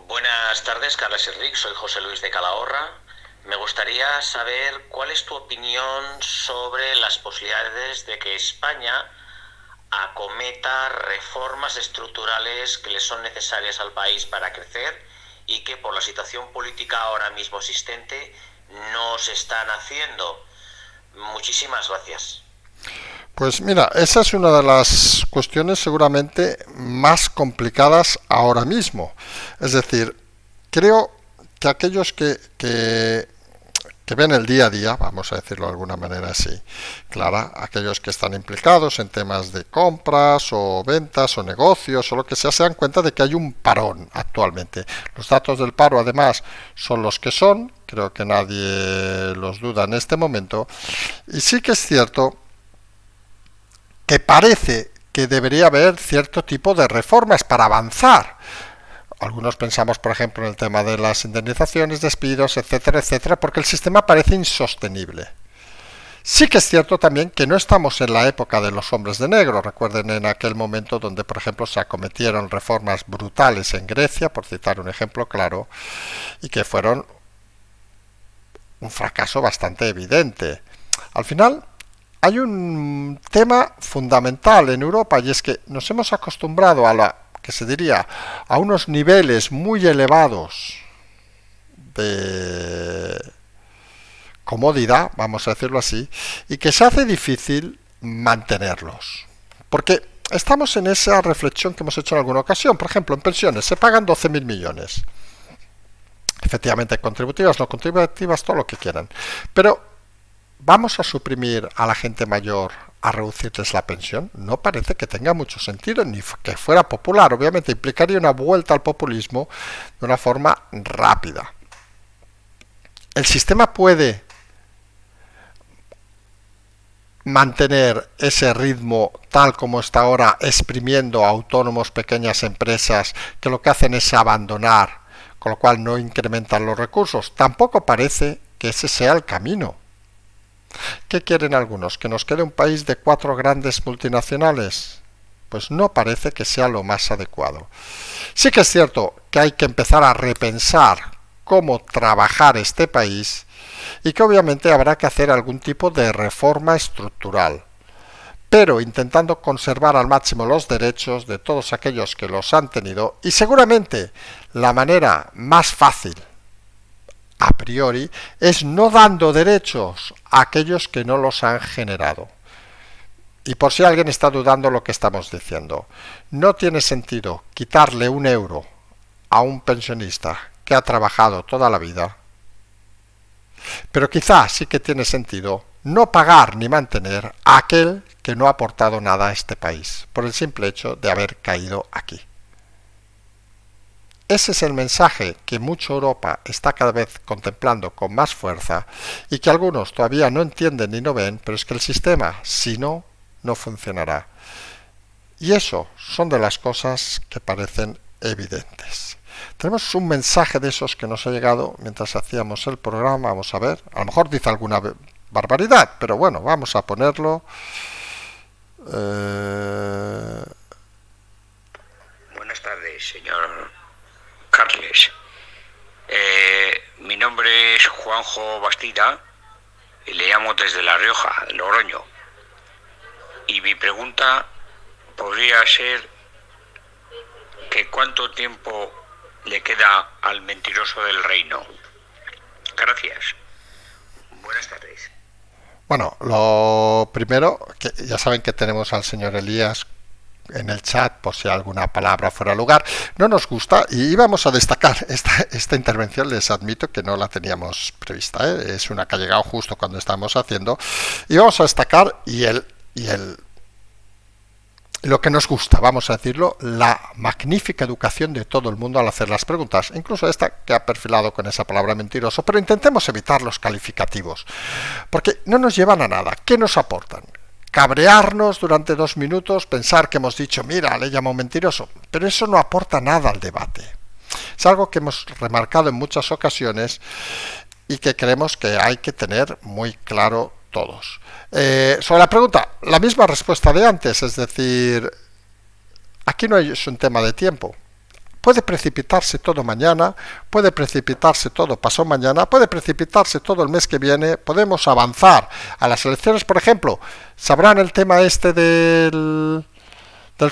Buenas tardes, Carles y Rick. Soy José Luis de Calahorra. Me gustaría saber cuál es tu opinión sobre las posibilidades de que España acometa reformas estructurales que le son necesarias al país para crecer y que por la situación política ahora mismo existente no se están haciendo. Muchísimas gracias. Pues mira, esa es una de las cuestiones seguramente más complicadas ahora mismo. Es decir, creo que aquellos que ven el día a día, vamos a decirlo de alguna manera así, clara, aquellos que están implicados en temas de compras o ventas o negocios o lo que sea, se dan cuenta de que hay un parón actualmente. Los datos del paro además son los que son, creo que nadie los duda en este momento, y sí que es cierto que parece que debería haber cierto tipo de reformas para avanzar. Algunos pensamos, por ejemplo, en el tema de las indemnizaciones, despidos, etcétera, etcétera, porque el sistema parece insostenible. Sí que es cierto también que no estamos en la época de los hombres de negro. Recuerden en aquel momento donde, por ejemplo, se acometieron reformas brutales en Grecia, por citar un ejemplo claro, y que fueron un fracaso bastante evidente. Al final, hay un tema fundamental en Europa y es que nos hemos acostumbrado que se diría a unos niveles muy elevados de comodidad, vamos a decirlo así, y que se hace difícil mantenerlos. Porque estamos en esa reflexión que hemos hecho en alguna ocasión. Por ejemplo, en pensiones se pagan 12.000 millones. Efectivamente, contributivas, no contributivas, todo lo que quieran. Pero ¿vamos a suprimir a la gente mayor, a reducirles la pensión? No parece que tenga mucho sentido, ni que fuera popular. Obviamente implicaría una vuelta al populismo de una forma rápida. El sistema puede mantener ese ritmo tal como está ahora, exprimiendo a autónomos, pequeñas empresas, que lo que hacen es abandonar, con lo cual no incrementan los recursos. Tampoco parece que ese sea el camino. ¿Qué quieren algunos? ¿Que nos quede un país de 4 grandes multinacionales? Pues no parece que sea lo más adecuado. Sí que es cierto que hay que empezar a repensar cómo trabajar este país y que obviamente habrá que hacer algún tipo de reforma estructural, pero intentando conservar al máximo los derechos de todos aquellos que los han tenido, y seguramente la manera más fácil a priori es no dando derechos a aquellos que no los han generado. Y por si alguien está dudando lo que estamos diciendo, no tiene sentido quitarle un euro a un pensionista que ha trabajado toda la vida, pero quizás sí que tiene sentido no pagar ni mantener a aquel que no ha aportado nada a este país, por el simple hecho de haber caído aquí. Ese es el mensaje que mucha Europa está cada vez contemplando con más fuerza y que algunos todavía no entienden ni no ven, pero es que el sistema, si no, no funcionará. Y eso son de las cosas que parecen evidentes. Tenemos un mensaje de esos que nos ha llegado mientras hacíamos el programa. Vamos a ver. A lo mejor dice alguna barbaridad, pero bueno, vamos a ponerlo. Buenas tardes, señor Carles. Mi nombre es Juanjo Bastida y le llamo desde La Rioja, Logroño. Y mi pregunta podría ser que ¿cuánto tiempo le queda al mentiroso del reino? Gracias. Buenas tardes. Bueno, lo primero, que ya saben que tenemos al señor Elías en el chat por si alguna palabra fuera de lugar. No nos gusta y íbamos a destacar esta intervención, les admito que no la teníamos prevista, ¿eh? Es una que ha llegado justo cuando estábamos haciendo, y vamos a destacar lo que nos gusta, vamos a decirlo, la magnífica educación de todo el mundo al hacer las preguntas, incluso esta que ha perfilado con esa palabra mentiroso, pero intentemos evitar los calificativos, porque no nos llevan a nada. ¿Qué nos aportan? Cabrearnos durante 2 minutos, pensar que hemos dicho, mira, le llamo mentiroso, pero eso no aporta nada al debate. Es algo que hemos remarcado en muchas ocasiones y que creemos que hay que tener muy claro todos. Sobre la pregunta, la misma respuesta de antes, es decir, aquí no es un tema de tiempo. Puede precipitarse todo mañana, puede precipitarse todo pasado mañana, puede precipitarse todo el mes que viene, podemos avanzar a las elecciones, por ejemplo. ¿Sabrán el tema este del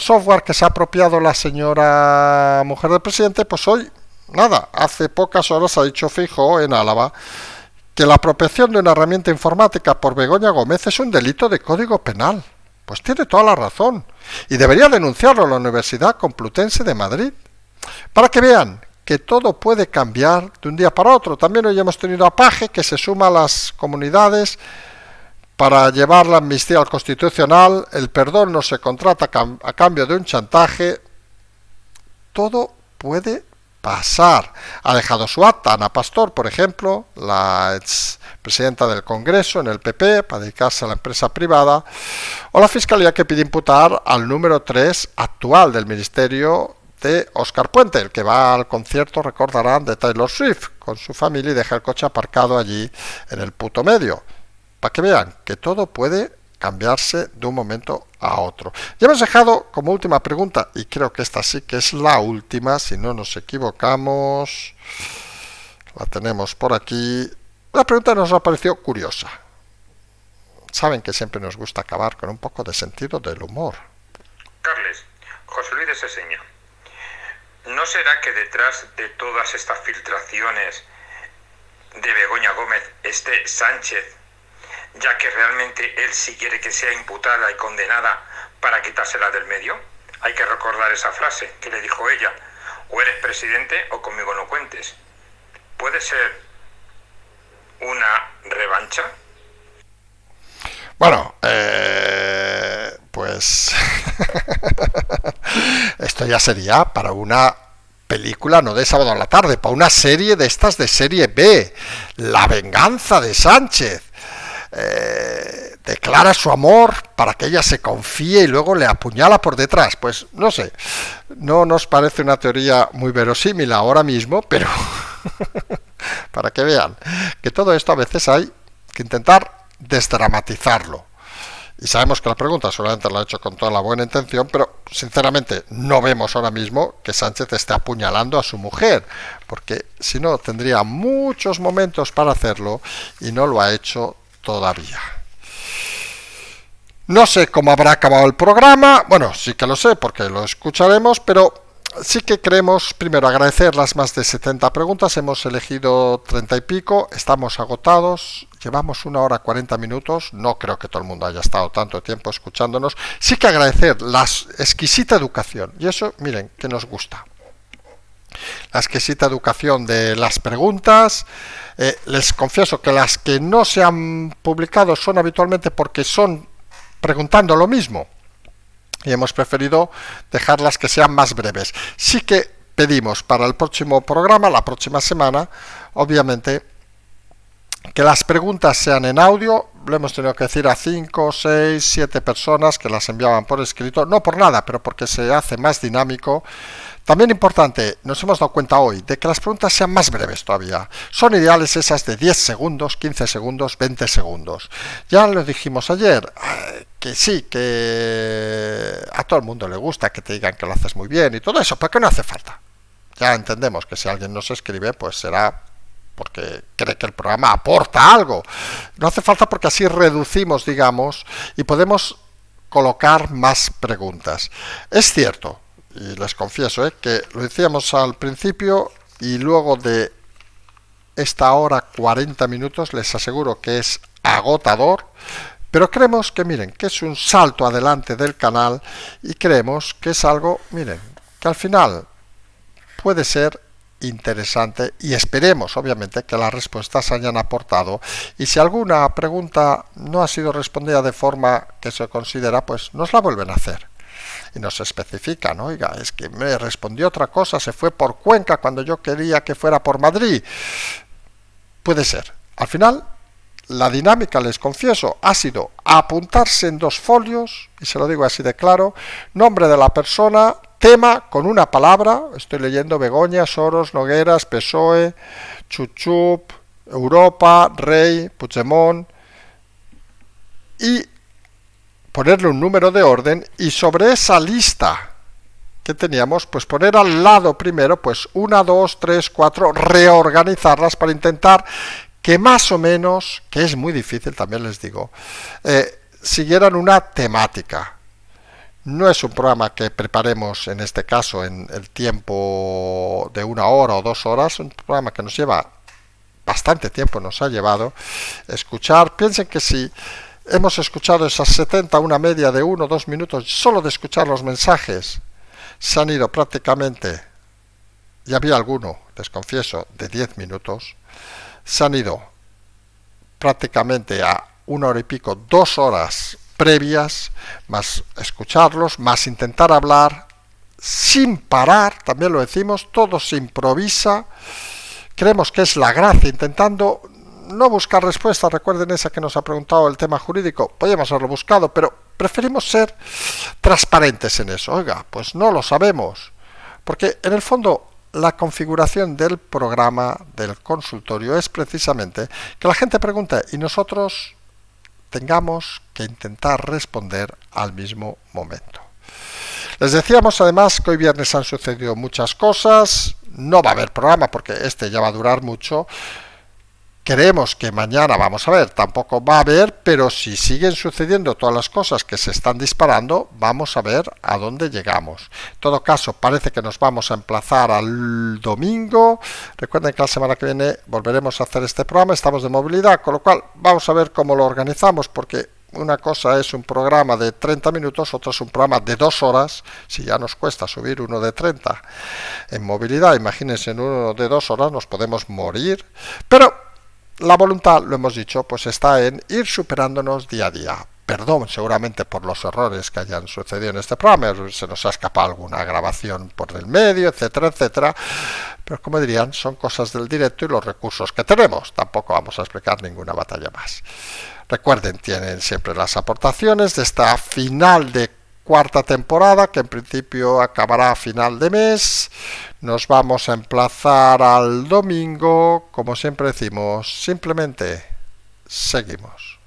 software que se ha apropiado la señora mujer del presidente? Pues hoy, nada, hace pocas horas ha dicho Feijóo en Álava que la apropiación de una herramienta informática por Begoña Gómez es un delito de Código Penal. Pues tiene toda la razón. Y debería denunciarlo la Universidad Complutense de Madrid. Para que vean que todo puede cambiar de un día para otro. También hoy hemos tenido a Paje, que se suma a las comunidades para llevar la amnistía al Constitucional. El perdón no se contrata a cambio de un chantaje. Todo puede pasar. Ha dejado su acta Ana Pastor, por ejemplo, la ex presidenta del Congreso en el PP, para dedicarse a la empresa privada, o la Fiscalía que pide imputar al número 3 actual del Ministerio de Óscar Puente, el que va al concierto, recordarán, de Taylor Swift con su familia y deja el coche aparcado allí en el puto medio. Para que vean que todo puede cambiarse de un momento a otro. Ya hemos dejado como última pregunta, y creo que esta sí que es la última, si no nos equivocamos, la tenemos por aquí. La pregunta nos ha parecido curiosa. Saben que siempre nos gusta acabar con un poco de sentido del humor. Carles, José Luis de Seseña, ¿no será que detrás de todas estas filtraciones de Begoña Gómez esté Sánchez, ya que realmente él sí quiere que sea imputada y condenada para quitársela del medio? Hay que recordar esa frase que le dijo ella: o eres presidente o conmigo no cuentes. ¿Puede ser una revancha? Bueno, pues esto ya sería para una película, no de sábado a la tarde, para una serie de estas de serie B, La venganza de Sánchez. declara su amor para que ella se confíe y luego le apuñala por detrás. Pues no sé, no nos parece una teoría muy verosímil ahora mismo, pero para que vean que todo esto a veces hay que intentar desdramatizarlo. Y sabemos que la pregunta solamente la ha hecho con toda la buena intención, pero sinceramente no vemos ahora mismo que Sánchez esté apuñalando a su mujer, porque si no tendría muchos momentos para hacerlo y no lo ha hecho todavía. No sé cómo habrá acabado el programa, bueno, sí que lo sé porque lo escucharemos, pero sí que queremos primero agradecer las más de 70 preguntas, hemos elegido 30 y pico, estamos agotados, llevamos 1 hora 40 minutos, no creo que todo el mundo haya estado tanto tiempo escuchándonos, sí que agradecer la exquisita educación, y eso, miren, que nos gusta. La exquisita educación de las preguntas, les confieso que las que no se han publicado son habitualmente porque son preguntando lo mismo y hemos preferido dejarlas que sean más breves. Sí que pedimos para el próximo programa, la próxima semana, obviamente, que las preguntas sean en audio. Lo hemos tenido que decir a 5, 6, 7 personas que las enviaban por escrito, no por nada, pero porque se hace más dinámico. También importante, nos hemos dado cuenta hoy de que las preguntas sean más breves todavía. Son ideales esas de 10 segundos, 15 segundos, 20 segundos. Ya lo dijimos ayer, que sí, que a todo el mundo le gusta que te digan que lo haces muy bien y todo eso, pero que no hace falta. Ya entendemos que si alguien nos escribe, pues será porque cree que el programa aporta algo. No hace falta porque así reducimos, digamos, y podemos colocar más preguntas. Es cierto, y les confieso que lo decíamos al principio y luego de esta hora 40 minutos les aseguro que es agotador, pero creemos que miren que es un salto adelante del canal y creemos que es algo, miren, que al final puede ser interesante y esperemos obviamente que las respuestas hayan aportado y si alguna pregunta no ha sido respondida de forma que se considera, pues nos la vuelven a hacer. Y nos especifican, oiga, es que me respondió otra cosa, se fue por Cuenca cuando yo quería que fuera por Madrid. Puede ser. Al final, la dinámica, les confieso, ha sido apuntarse en 2 folios, y se lo digo así de claro, nombre de la persona, tema con una palabra, estoy leyendo Begoña, Soros, Nogueras, PSOE, Chuchup, Europa, Rey, Puigdemont, y ponerle un número de orden y sobre esa lista que teníamos, pues poner al lado primero, pues 1, 2, 3, 4, reorganizarlas para intentar que más o menos, que es muy difícil también les digo, siguieran una temática. No es un programa que preparemos en este caso en el tiempo de 1 hora o 2 horas, es un programa que nos lleva bastante tiempo, nos ha llevado escuchar. Piensen que si hemos escuchado esas 70, una media de 1 o 2 minutos, solo de escuchar los mensajes, se han ido prácticamente, y había alguno, les confieso, de 10 minutos, se han ido prácticamente a 1 hora y pico, 2 horas previas, más escucharlos, más intentar hablar, sin parar, también lo decimos, todo se improvisa, creemos que es la gracia, intentando no buscar respuestas. Recuerden esa que nos ha preguntado el tema jurídico, podríamos haberlo buscado, pero preferimos ser transparentes en eso. Oiga, pues no lo sabemos, porque en el fondo la configuración del programa, del consultorio, es precisamente que la gente pregunte y nosotros tengamos que intentar responder al mismo momento. Les decíamos además que hoy viernes han sucedido muchas cosas, no va a haber programa porque este ya va a durar mucho. Creemos que mañana, vamos a ver, tampoco va a haber, pero si siguen sucediendo todas las cosas que se están disparando, vamos a ver a dónde llegamos. En todo caso, parece que nos vamos a emplazar al domingo. Recuerden que la semana que viene volveremos a hacer este programa, estamos de movilidad, con lo cual vamos a ver cómo lo organizamos, porque una cosa es un programa de 30 minutos, otra es un programa de 2 horas, si ya nos cuesta subir uno de 30 en movilidad, imagínense en uno de 2 horas nos podemos morir, pero la voluntad, lo hemos dicho, pues está en ir superándonos día a día. perdón seguramente por los errores que hayan sucedido en este programa, se nos ha escapado alguna grabación por el medio, etcétera, etcétera, pero como dirían, son cosas del directo y los recursos que tenemos, tampoco vamos a explicar ninguna batalla más. Recuerden, tienen siempre las aportaciones de esta final de cuarta temporada, que en principio acabará a final de mes. Nos vamos a emplazar al domingo, como siempre decimos, simplemente seguimos.